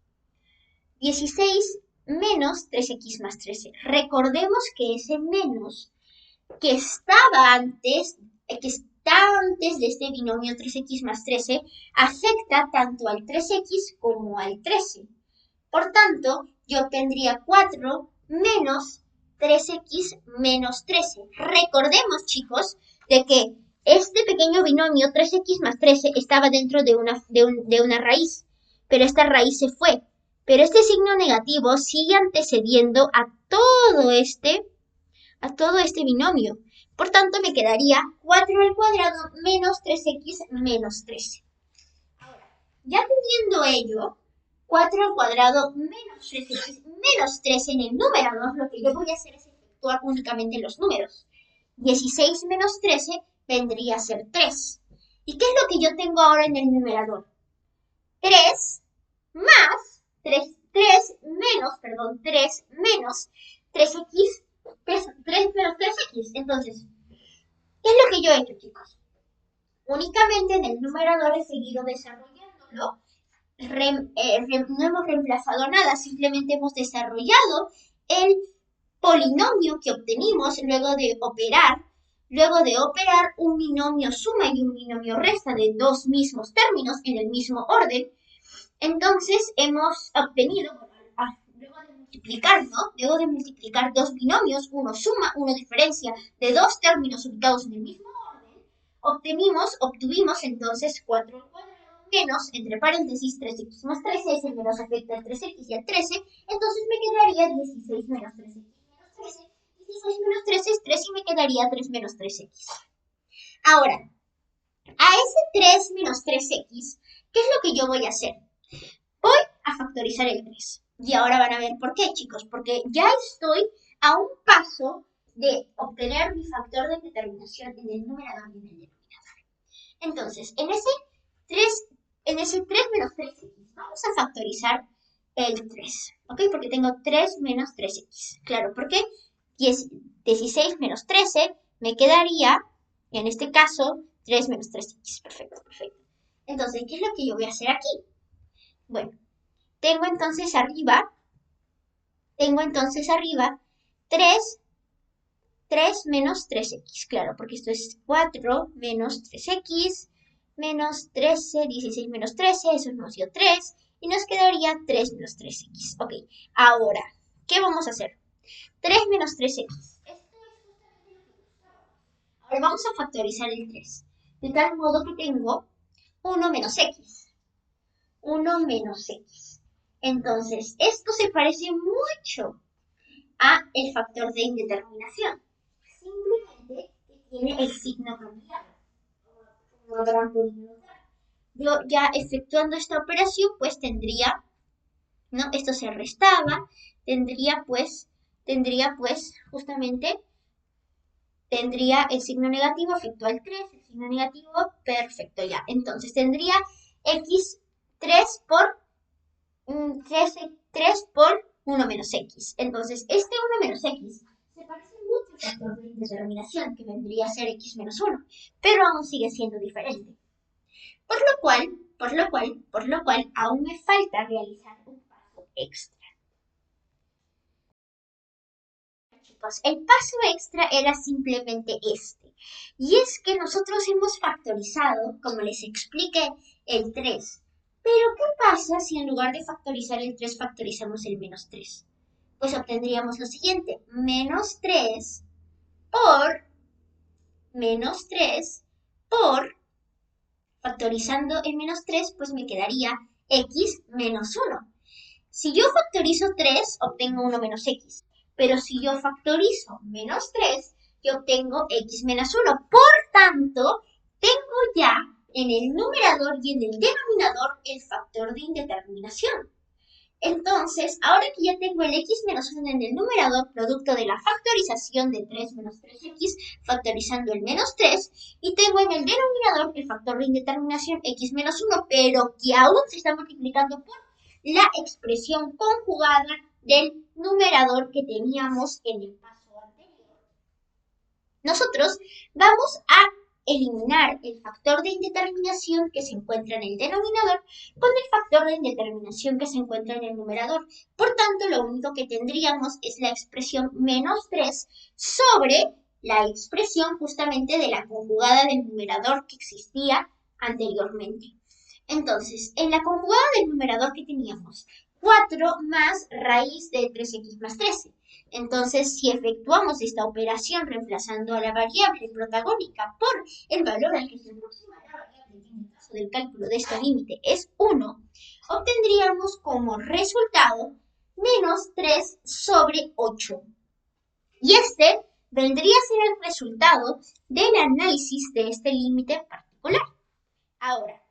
16 menos 3x más 13. Recordemos que ese menos que estaba antes, de este binomio 3x más 13, afecta tanto al 3x como al 13. Por tanto, yo obtendría 4 menos 3x menos 13. Recordemos, chicos, de que este pequeño binomio 3x más 13 estaba dentro de una raíz, pero esta raíz se fue. Pero este signo negativo sigue antecediendo a todo este binomio. Por tanto, me quedaría 4 al cuadrado menos 3x menos 13. Ahora, ya teniendo ello, 4 al cuadrado menos 3x menos 13 en el numerador, lo que yo voy a hacer es efectuar únicamente los números. 16 menos 13 vendría a ser 3. ¿Y qué es lo que yo tengo ahora en el numerador? 3 más 3 menos 3x, 3 menos 3x. Entonces, ¿qué es lo que yo he hecho, chicos? Únicamente en el numerador he seguido desarrollándolo. No hemos reemplazado nada, simplemente hemos desarrollado el polinomio que obtenimos luego de operar un binomio suma y un binomio resta de dos mismos términos en el mismo orden. Entonces hemos obtenido, luego de multiplicar dos binomios, uno suma, uno diferencia, de dos términos ubicados en el mismo orden, obtuvimos entonces 4 al cuadrado menos, entre paréntesis, 3x más 13, ese menos afecta al 3x y al 13, entonces me quedaría 16 menos 3x menos 13, 16 menos 13 es 3 y me quedaría 3 menos 3x. Ahora, a ese 3 menos 3x, ¿qué es lo que yo voy a hacer? Voy a factorizar el 3. Y ahora van a ver por qué, chicos, porque ya estoy a un paso de obtener mi factor de determinación en el numerador y en el denominador. Entonces, en ese 3 menos 3x, vamos a factorizar el 3, ¿ok? Porque tengo 3 menos 3x. Claro, porque 16 menos 13 me quedaría, en este caso, 3 menos 3x. Perfecto. Entonces, ¿qué es lo que yo voy a hacer aquí? Bueno, tengo entonces arriba 3 menos 3x, claro, porque esto es 4 menos 3x menos 13, 16 menos 13, eso nos dio 3, y nos quedaría 3 menos 3x. Ok, ahora, ¿qué vamos a hacer? 3 menos 3x. Esto es justamente lo que buscábamos. Ahora vamos a factorizar el 3, de tal modo que tengo 1 menos x. 1 menos x. Entonces, esto se parece mucho a el factor de indeterminación. Simplemente que tiene el signo cambiado. Como habrán podido notar. Yo ya efectuando esta operación, pues tendría, ¿no? Esto se restaba, tendría pues, justamente, tendría el signo negativo, efectúa el 3, el signo negativo, perfecto ya. Entonces tendría x3 por 3 por 1 menos x. Entonces, este 1 menos x se parece mucho al factor de indeterminación, que vendría a ser x menos 1, pero aún sigue siendo diferente. Por lo cual, aún me falta realizar un paso extra. Chicos, el paso extra era simplemente este. Y es que nosotros hemos factorizado, como les expliqué, el 3. Pero, ¿qué pasa si en lugar de factorizar el 3 factorizamos el menos 3? Pues obtendríamos lo siguiente, menos 3 por, factorizando el menos 3, pues me quedaría x menos 1. Si yo factorizo 3, obtengo 1 menos x. Pero si yo factorizo menos 3, yo obtengo x menos 1. Por tanto, tengo ya en el numerador y en el denominador el factor de indeterminación. Entonces, ahora que ya tengo el x menos 1 en el numerador, producto de la factorización de 3 menos 3x, factorizando el menos 3, y tengo en el denominador el factor de indeterminación x menos 1, pero que aún se está multiplicando por la expresión conjugada del numerador que teníamos en el paso anterior. Nosotros vamos a eliminar el factor de indeterminación que se encuentra en el denominador con el factor de indeterminación que se encuentra en el numerador. Por tanto, lo único que tendríamos es la expresión menos 3 sobre la expresión justamente de la conjugada del numerador que existía anteriormente. Entonces, en la conjugada del numerador que teníamos, 4 más raíz de 3x más 13. Entonces, si efectuamos esta operación reemplazando a la variable protagónica por el valor al que se aproxima la variable, que en el caso del cálculo de este límite es 1, obtendríamos como resultado menos 3 sobre 8. Y este vendría a ser el resultado del análisis de este límite particular. Ahora,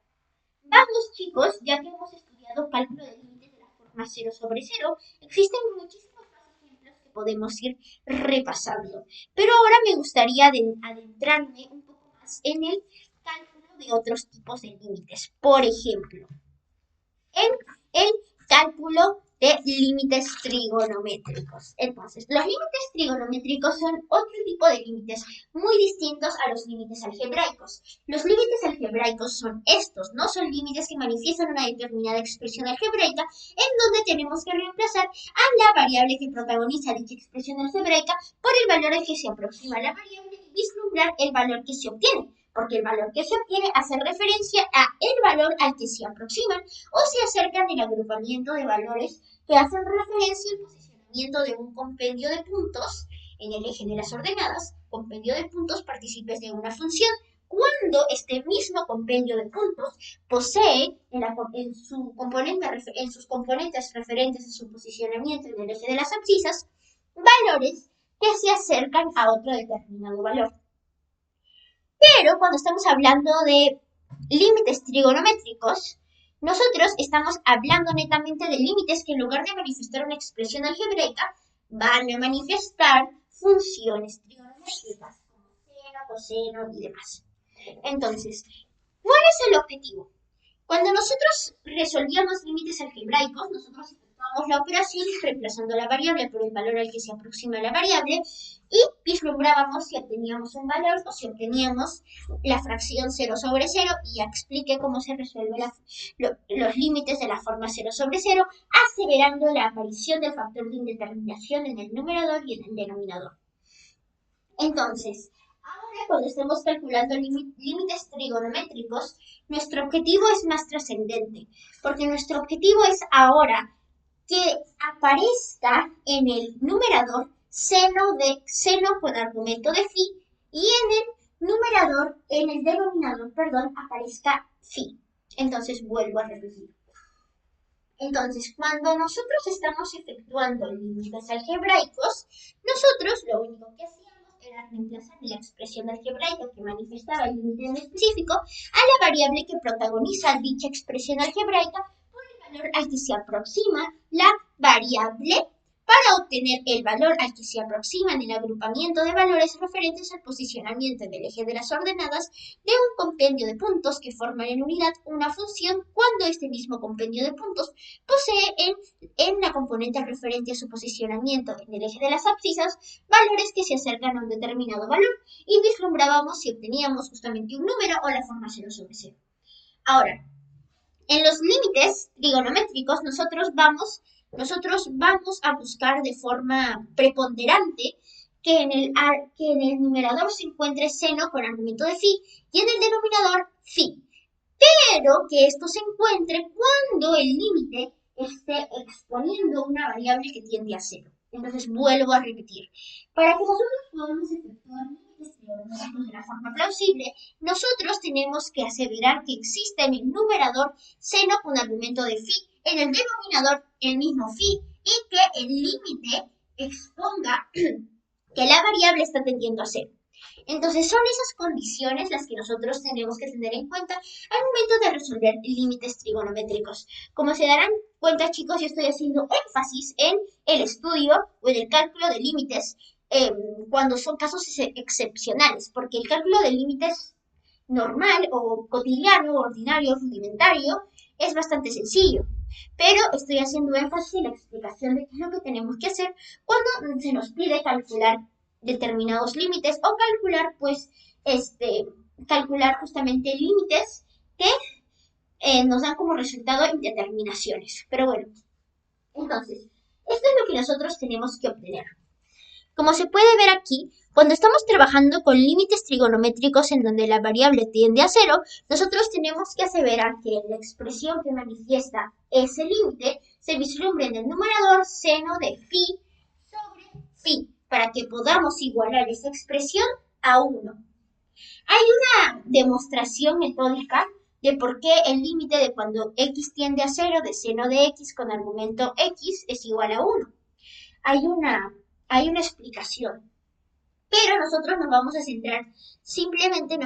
vamos chicos, ya que hemos estudiado cálculo de límites de la forma 0 sobre 0, existen muchísimos más ejemplos que podemos ir repasando. Pero ahora me gustaría adentrarme un poco más en el cálculo de otros tipos de límites. Por ejemplo, en el cálculo de límites trigonométricos. Entonces, los límites trigonométricos son otro tipo de límites muy distintos a los límites algebraicos. Los límites algebraicos son estos, no son límites que manifiestan una determinada expresión algebraica en donde tenemos que reemplazar a la variable que protagoniza dicha expresión algebraica por el valor al que se aproxima la variable y vislumbrar el valor que se obtiene, porque el valor que se obtiene hace referencia a el valor al que se aproximan o se acercan del agrupamiento de valores que hacen referencia al posicionamiento de un compendio de puntos en el eje de las ordenadas, compendio de puntos partícipes de una función, cuando este mismo compendio de puntos posee en sus componentes referentes a su posicionamiento en el eje de las abscisas, valores que se acercan a otro determinado valor. Pero cuando estamos hablando de límites trigonométricos, nosotros estamos hablando netamente de límites que en lugar de manifestar una expresión algebraica, van a manifestar funciones trigonométricas como seno, coseno y demás. Entonces, ¿cuál es el objetivo? Cuando nosotros resolvíamos límites algebraicos, nosotros efectuamos la operación reemplazando la variable por el valor al que se aproxima la variable y vislumbrábamos si obteníamos un valor o si obteníamos la fracción 0 sobre 0 y ya expliqué cómo se resuelven los límites de la forma 0 sobre 0, aseverando la aparición del factor de indeterminación en el numerador y en el denominador. Entonces, ahora cuando estemos calculando límites trigonométricos, nuestro objetivo es más trascendente, porque nuestro objetivo es ahora que aparezca en el numerador seno con argumento de phi y en el denominador, aparezca phi. Entonces vuelvo a repetir. Entonces, cuando nosotros estamos efectuando límites algebraicos, nosotros lo único que hacíamos era reemplazar la expresión algebraica que manifestaba el límite en específico a la variable que protagoniza dicha expresión algebraica por el valor al que se aproxima la variable para obtener el valor al que se aproxima en el agrupamiento de valores referentes al posicionamiento del eje de las ordenadas de un compendio de puntos que forman en unidad una función cuando este mismo compendio de puntos posee en la componente referente a su posicionamiento en el eje de las abscisas valores que se acercan a un determinado valor y vislumbrábamos si obteníamos justamente un número o la forma 0 sobre 0. Ahora, en los límites trigonométricos nosotros vamos a buscar de forma preponderante que en el numerador se encuentre seno con argumento de phi y en el denominador phi, pero que esto se encuentre cuando el límite esté exponiendo una variable que tiende a cero. Entonces vuelvo a repetir, para que nosotros podamos efectuar límites trigonométricos de la forma plausible, nosotros tenemos que aseverar que existe en el numerador seno con argumento de phi, en el denominador el mismo phi y que el límite exponga que la variable está tendiendo a cero. Entonces son esas condiciones las que nosotros tenemos que tener en cuenta al momento de resolver límites trigonométricos. Como se darán cuenta, chicos, yo estoy haciendo énfasis en el estudio o en el cálculo de límites cuando son casos excepcionales, porque el cálculo de límites normal o cotidiano, ordinario, rudimentario, es bastante sencillo. Pero estoy haciendo énfasis en la explicación de qué es lo que tenemos que hacer cuando se nos pide calcular determinados límites o calcular, pues, calcular justamente límites que nos dan como resultado indeterminaciones. Pero bueno, entonces, esto es lo que nosotros tenemos que obtener. Como se puede ver aquí, cuando estamos trabajando con límites trigonométricos en donde la variable tiende a cero, nosotros tenemos que aseverar que la expresión que manifiesta ese límite se vislumbre en el numerador seno de phi sobre phi, para que podamos igualar esa expresión a 1. Hay una demostración metódica de por qué el límite de cuando x tiende a 0 de seno de x con argumento x es igual a 1. Hay una explicación, pero nosotros nos vamos a centrar simplemente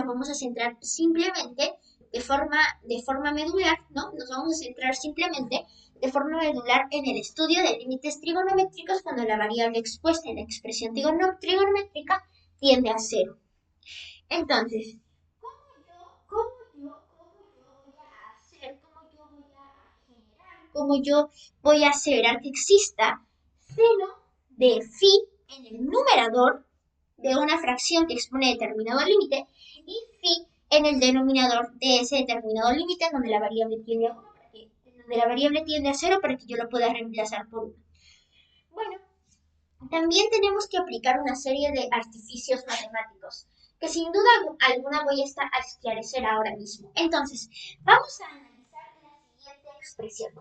de forma medular, ¿no? Nos vamos a centrar simplemente de forma medular en el estudio de límites trigonométricos cuando la variable expuesta en la expresión trigonométrica tiende a 0. Entonces, ¿cómo yo voy a aseverar que exista seno de phi en el numerador de una fracción que expone determinado límite y phi en el denominador de ese determinado límite donde la variable tiende a 1, donde la variable tiende a 0 para que yo lo pueda reemplazar por 1? Bueno, también tenemos que aplicar una serie de artificios matemáticos que sin duda alguna voy a esclarecer ahora mismo. Entonces, vamos a analizar la siguiente expresión.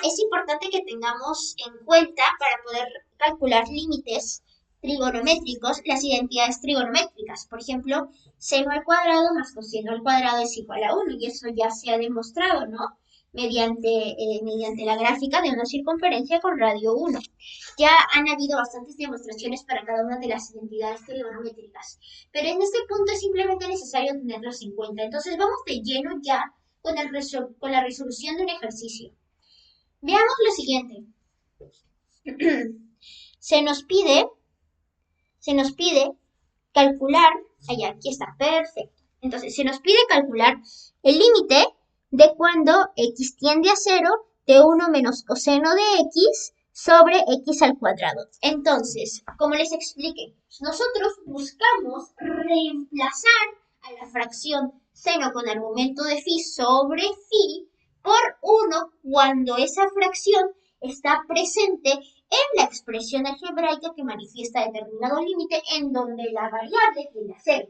Es importante que tengamos en cuenta para poder calcular límites trigonométricos las identidades trigonométricas. Por ejemplo, seno al cuadrado más coseno al cuadrado es igual a 1 y eso ya se ha demostrado, ¿no? Mediante la gráfica de una circunferencia con radio 1. Ya han habido bastantes demostraciones para cada una de las identidades trigonométricas, pero en este punto es simplemente necesario tenerlos en cuenta. Entonces vamos de lleno ya con la resolución de un ejercicio. Veamos lo siguiente. Se nos pide calcular, aquí está, perfecto. Entonces, se nos pide calcular el límite de cuando x tiende a 0 de 1 menos coseno de x sobre x al cuadrado. Entonces, como les expliqué, nosotros buscamos reemplazar a la fracción seno con argumento de phi sobre phi por 1 cuando esa fracción está presente en la expresión algebraica que manifiesta determinado límite en donde la variable tiende a 0.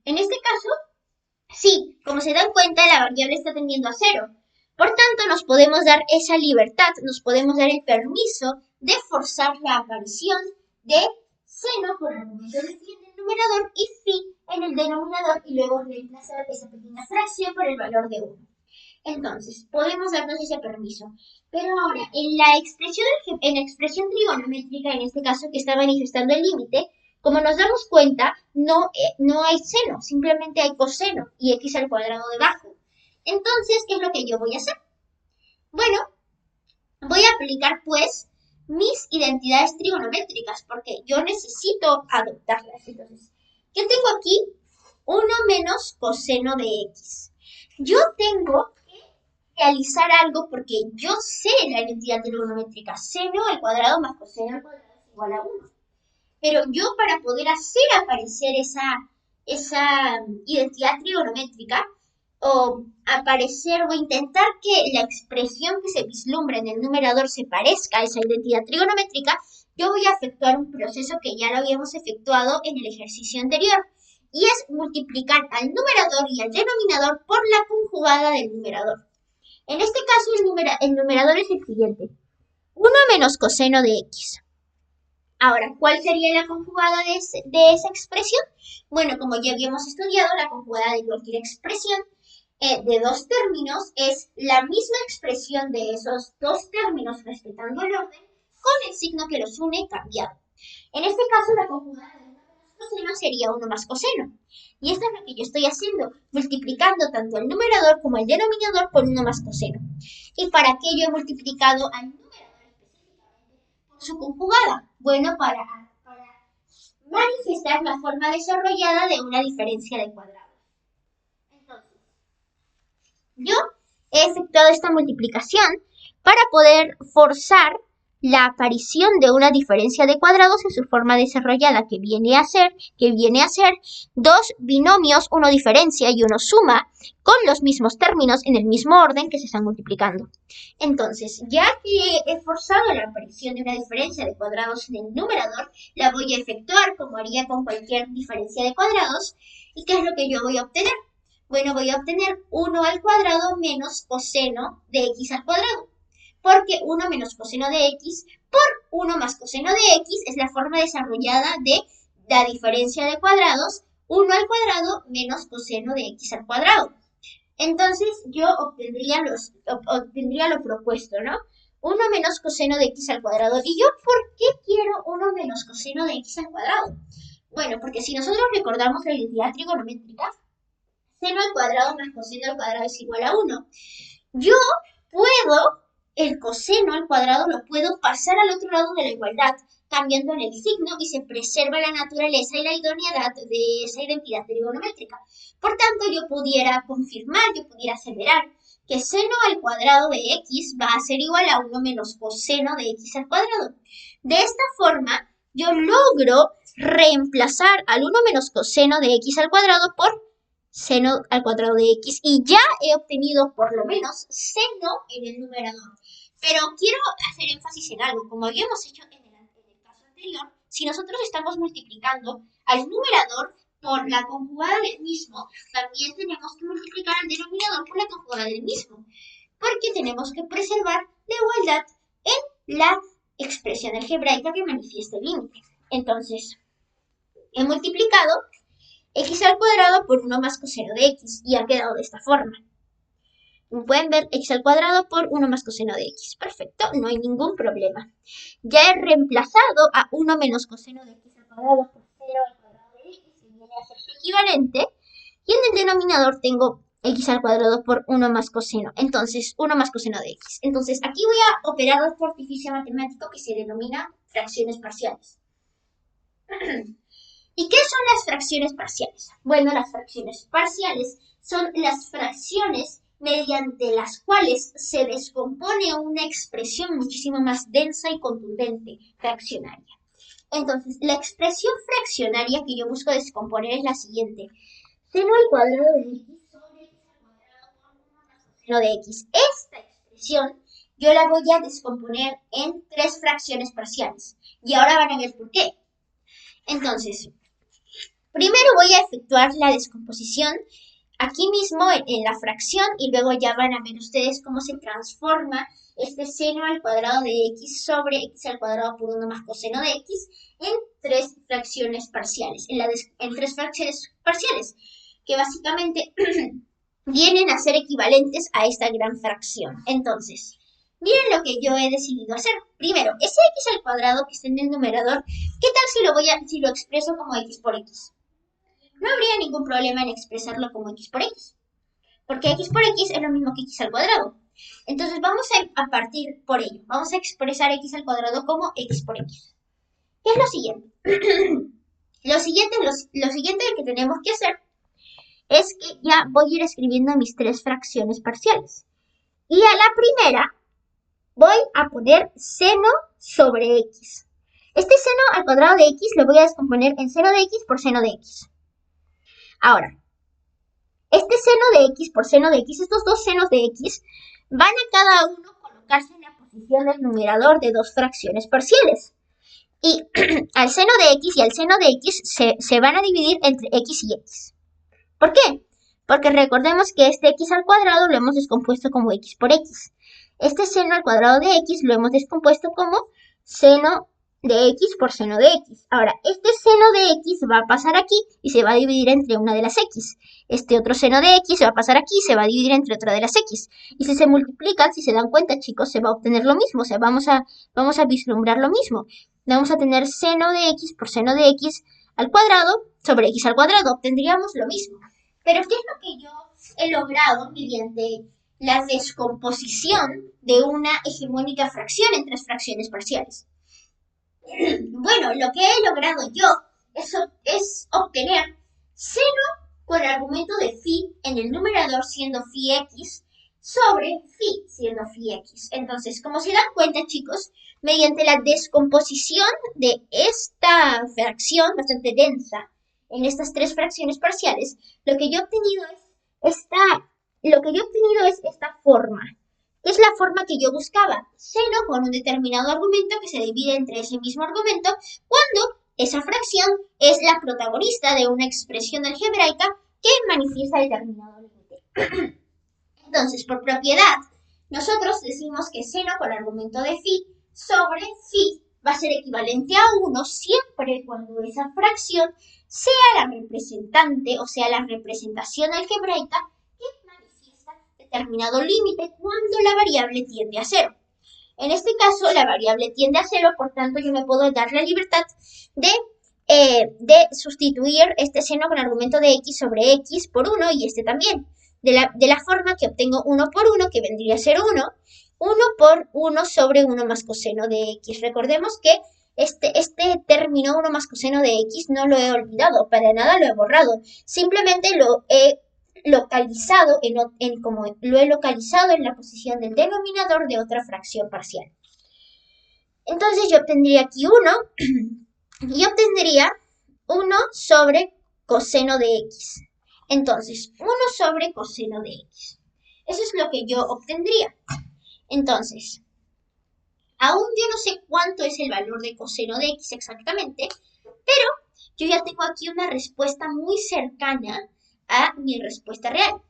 En este caso, sí, como se dan cuenta, la variable está tendiendo a 0. Por tanto, nos podemos dar esa libertad, nos podemos dar el permiso de forzar la aparición de seno por argumento de phi en el numerador y phi en el denominador y luego reemplazar esa pequeña fracción por el valor de 1. Entonces, podemos darnos ese permiso. Pero ahora, en la expresión trigonométrica, en este caso que está manifestando el límite, como nos damos cuenta, no hay seno, simplemente hay coseno y x al cuadrado debajo. Entonces, ¿qué es lo que yo voy a hacer? Bueno, voy a aplicar pues mis identidades trigonométricas porque yo necesito adoptarlas. Entonces, ¿qué tengo aquí? 1 menos coseno de x. Yo tengo que realizar algo porque yo sé la identidad trigonométrica. Seno al cuadrado más coseno al cuadrado es igual a 1. Pero yo para poder hacer aparecer esa identidad trigonométrica o aparecer o intentar que la expresión que se vislumbra en el numerador se parezca a esa identidad trigonométrica, yo voy a efectuar un proceso que ya lo habíamos efectuado en el ejercicio anterior. Y es multiplicar al numerador y al denominador por la conjugada del numerador. En este caso el numerador es el siguiente. 1 menos coseno de x. Ahora, ¿cuál sería la conjugada de esa expresión? Bueno, como ya habíamos estudiado, la conjugada de cualquier expresión de dos términos es la misma expresión de esos dos términos respetando el orden con el signo que los une cambiado. En este caso, la conjugada de 1 menos coseno sería 1 más coseno. Y esto es lo que yo estoy haciendo, multiplicando tanto el numerador como el denominador por 1 más coseno. ¿Y para qué yo he multiplicado al numerador específicamente por su conjugada? Bueno, para manifestar la forma desarrollada de una diferencia de cuadrados. Entonces, yo he efectuado esta multiplicación para poder forzar la aparición de una diferencia de cuadrados en su forma desarrollada, que viene a ser dos binomios, uno diferencia y uno suma, con los mismos términos en el mismo orden que se están multiplicando. Entonces, ya que he forzado la aparición de una diferencia de cuadrados en el numerador, la voy a efectuar como haría con cualquier diferencia de cuadrados. ¿Y qué es lo que yo voy a obtener? Bueno, voy a obtener 1 al cuadrado menos coseno de x al cuadrado. Porque 1 menos coseno de x por 1 más coseno de x es la forma desarrollada de la diferencia de cuadrados, 1 al cuadrado menos coseno de x al cuadrado. Entonces yo obtendría lo propuesto, ¿no? 1 menos coseno de x al cuadrado. ¿Y yo por qué quiero 1 menos coseno de x al cuadrado? Bueno, porque si nosotros recordamos la identidad trigonométrica, seno al cuadrado más coseno al cuadrado es igual a 1. Yo puedo, el coseno al cuadrado lo puedo pasar al otro lado de la igualdad, cambiándole el signo y se preserva la naturaleza y la idoneidad de esa identidad trigonométrica. Por tanto, yo pudiera confirmar, yo pudiera aseverar que seno al cuadrado de x va a ser igual a 1 menos coseno de x al cuadrado. De esta forma, yo logro reemplazar al 1 menos coseno de x al cuadrado por seno al cuadrado de x y ya he obtenido por lo menos seno en el numerador. Pero quiero hacer énfasis en algo, como habíamos hecho en el caso anterior, si nosotros estamos multiplicando al numerador por la conjugada del mismo, también tenemos que multiplicar al denominador por la conjugada del mismo, porque tenemos que preservar la igualdad en la expresión algebraica que manifiesta el límite. Entonces, he multiplicado x al cuadrado por 1 más coseno de x y ha quedado de esta forma. Como pueden ver, x al cuadrado por 1 más coseno de x. Perfecto, no hay ningún problema. Ya he reemplazado a 1 menos coseno de x al cuadrado por 0 al cuadrado de x, que viene a ser su equivalente. Y en el denominador tengo x al cuadrado por 1 más coseno. Entonces, 1 más coseno de x. Entonces, aquí voy a operar otro artificio matemático que se denomina fracciones parciales. ¿Y qué son las fracciones parciales? Bueno, las fracciones parciales son las fracciones mediante las cuales se descompone una expresión muchísimo más densa y contundente, fraccionaria. Entonces, la expresión fraccionaria que yo busco descomponer es la siguiente. Seno al cuadrado de x sobre x al cuadrado por 1 más coseno de x. Esta expresión yo la voy a descomponer en 3 fracciones parciales. Y ahora van a ver por qué. Entonces, primero voy a efectuar la descomposición aquí mismo en la fracción y luego ya van a ver ustedes cómo se transforma este seno al cuadrado de x sobre x al cuadrado por 1 más coseno de x en 3 fracciones parciales, en 3 fracciones parciales, que básicamente vienen a ser equivalentes a esta gran fracción. Entonces, miren lo que yo he decidido hacer. Primero, ese x al cuadrado que está en el numerador, ¿qué tal si lo expreso como x por x? No habría ningún problema en expresarlo como x por x, porque x por x es lo mismo que x al cuadrado. Entonces vamos a partir por ello. Vamos a expresar x al cuadrado como x por x. ¿Qué es lo siguiente? Lo siguiente que tenemos que hacer es que ya voy a ir escribiendo mis tres fracciones parciales. Y a la primera voy a poner seno sobre x. Este seno al cuadrado de x lo voy a descomponer en seno de x por seno de x. Ahora, este seno de x por seno de x, estos dos senos de x, van a cada uno colocarse en la posición del numerador de dos fracciones parciales. Y al seno de x y al seno de x se van a dividir entre x y x. ¿Por qué? Porque recordemos que este x al cuadrado lo hemos descompuesto como x por x. Este seno al cuadrado de x lo hemos descompuesto como seno de x por seno de x. Ahora, este seno de x va a pasar aquí y se va a dividir entre una de las x. Este otro seno de x va a pasar aquí y se va a dividir entre otra de las x. Y si se multiplican, si se dan cuenta, chicos, se va a obtener lo mismo. O sea, vamos a vislumbrar lo mismo. Vamos a tener seno de x por seno de x al cuadrado sobre x al cuadrado. Obtendríamos lo mismo. Pero ¿qué es lo que yo he logrado mediante la descomposición de una hegemónica fracción en tres fracciones parciales? Bueno, lo que he logrado yo es obtener seno con argumento de phi en el numerador siendo phi x sobre phi siendo phi x. Entonces, como se dan cuenta, chicos, mediante la descomposición de esta fracción bastante densa en estas tres fracciones parciales, lo que yo he obtenido es esta forma. Es la forma que yo buscaba, seno con un determinado argumento que se divide entre ese mismo argumento cuando esa fracción es la protagonista de una expresión algebraica que manifiesta determinado límite. Entonces, por propiedad, nosotros decimos que seno con argumento de phi sobre phi va a ser equivalente a 1 siempre cuando esa fracción sea la representante, o sea, la representación algebraica determinado límite cuando la variable tiende a 0. En este caso, la variable tiende a 0, por tanto, yo me puedo dar la libertad de sustituir este seno con argumento de x sobre x por 1 y este también. De la forma que obtengo 1 por 1, que vendría a ser 1 por 1 sobre 1 más coseno de x. Recordemos que este término 1 más coseno de x no lo he olvidado, para nada lo he borrado. Simplemente lo he localizado lo he localizado en la posición del denominador de otra fracción parcial. Entonces yo obtendría aquí 1 y obtendría 1 sobre coseno de x. Entonces, 1 sobre coseno de x. Eso es lo que yo obtendría. Entonces, aún yo no sé cuánto es el valor de coseno de x exactamente, pero yo ya tengo aquí una respuesta muy cercana a mi respuesta real.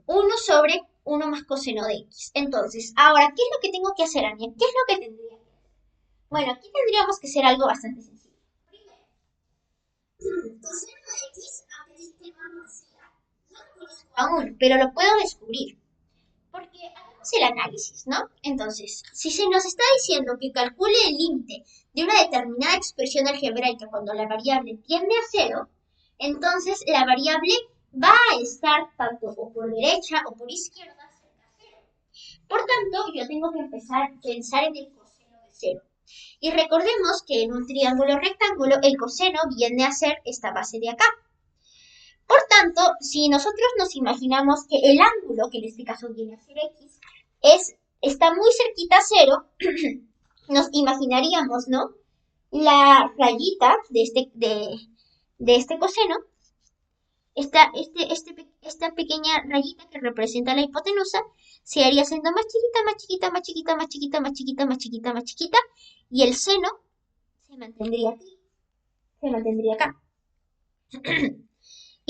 1 sobre 1 más coseno de x. Entonces, ahora, ¿qué es lo que tengo que hacer, Ania? ¿Qué es lo que tendría que hacer? Bueno, aquí tendríamos que hacer algo bastante sencillo. Primero, coseno de x, aunque este no lo conozco aún, pero lo puedo descubrir. Porque hagamos el análisis, ¿no? Entonces, si se nos está diciendo que calcule el límite de una determinada expresión algebraica cuando la variable tiende a 0, entonces la variable va a estar tanto o por derecha o por izquierda cerca a 0. Por tanto, yo tengo que empezar a pensar en el coseno de 0. Y recordemos que en un triángulo rectángulo el coseno viene a ser esta base de acá. Por tanto, si nosotros nos imaginamos que el ángulo, que en este caso viene a ser x, está muy cerquita a 0, nos imaginaríamos, ¿no? La rayita de este coseno, esta pequeña rayita que representa la hipotenusa, se haría siendo más chiquita, más chiquita, más chiquita, más chiquita, más chiquita, más chiquita, más chiquita, y el seno se mantendría aquí, se mantendría acá.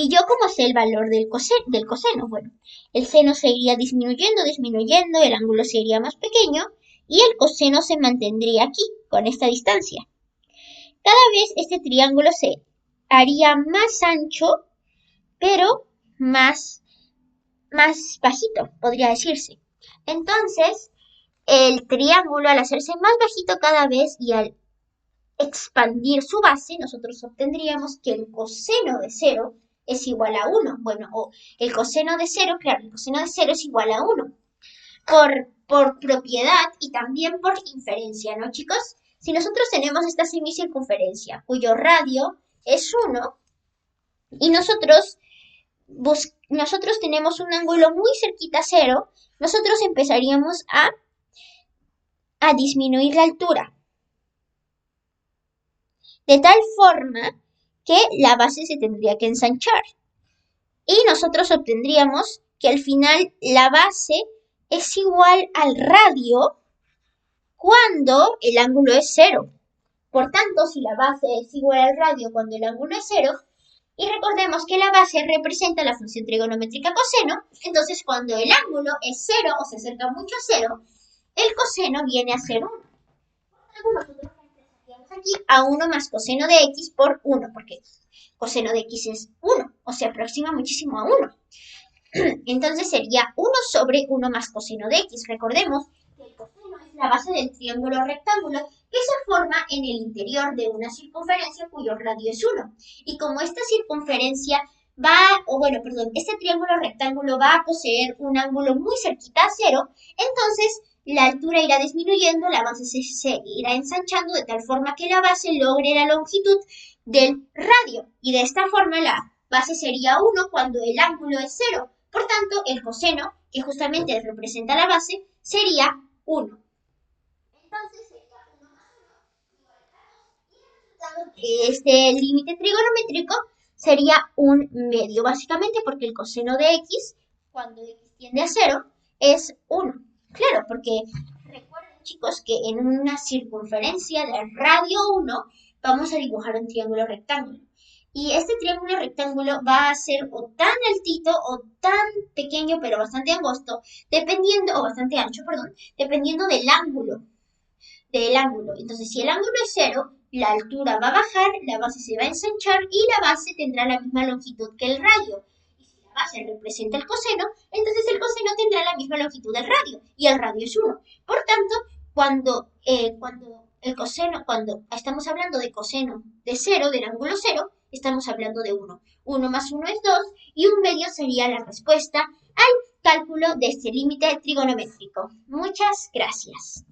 Y yo como sé el valor del coseno, bueno, el seno se iría disminuyendo, el ángulo se iría más pequeño y el coseno se mantendría aquí, con esta distancia. Cada vez este triángulo se haría más ancho, pero más más bajito, podría decirse. Entonces, el triángulo, al hacerse más bajito cada vez y al expandir su base, nosotros obtendríamos que el coseno de cero es igual a uno. Bueno, o el coseno de cero, claro, el coseno de cero es igual a uno. Por propiedad y también por inferencia, ¿no, chicos? Si nosotros tenemos esta semicircunferencia cuyo radio es uno y nosotros tenemos un ángulo muy cerquita a cero, nosotros empezaríamos a disminuir la altura, de tal forma que la base se tendría que ensanchar. Y nosotros obtendríamos que al final la base es igual al radio cuando el ángulo es cero. Por tanto, si la base es igual al radio cuando el ángulo es cero, y recordemos que la base representa la función trigonométrica coseno, entonces cuando el ángulo es cero o se acerca mucho a cero, el coseno viene a ser 1. Nosotros reemplazaríamos aquí a 1 más coseno de x por 1, porque coseno de x es 1, o se aproxima muchísimo a 1. Entonces sería 1 sobre 1 más coseno de x. Recordemos que el coseno es la base del triángulo rectángulo que se forma en el interior de una circunferencia cuyo radio es 1. Y como esta circunferencia este triángulo rectángulo va a poseer un ángulo muy cerquita a cero, entonces la altura irá disminuyendo, la base se irá ensanchando de tal forma que la base logre la longitud del radio. Y de esta forma la base sería 1 cuando el ángulo es 0. Por tanto, el coseno, que justamente representa la base, sería 1. Entonces sería 1 más 1 igual a 2. Y el resultado de este límite trigonométrico sería un medio, básicamente porque el coseno de x, cuando x tiende a 0, es 1. Claro, porque recuerden, chicos, que en una circunferencia de radio 1 vamos a dibujar un triángulo rectángulo. Y este triángulo rectángulo va a ser o tan altito o tan pequeño, pero bastante angosto, o bastante ancho, perdón, dependiendo del ángulo. Entonces, si el ángulo es 0, la altura va a bajar, la base se va a ensanchar y la base tendrá la misma longitud que el radio. Y si la base representa el coseno, entonces el coseno tendrá la misma longitud del radio, y el radio es 1. Por tanto, cuando estamos hablando de coseno de 0, del ángulo 0, estamos hablando de 1. 1 más 1 es 2 y un medio sería la respuesta al cálculo de este límite trigonométrico. Muchas gracias.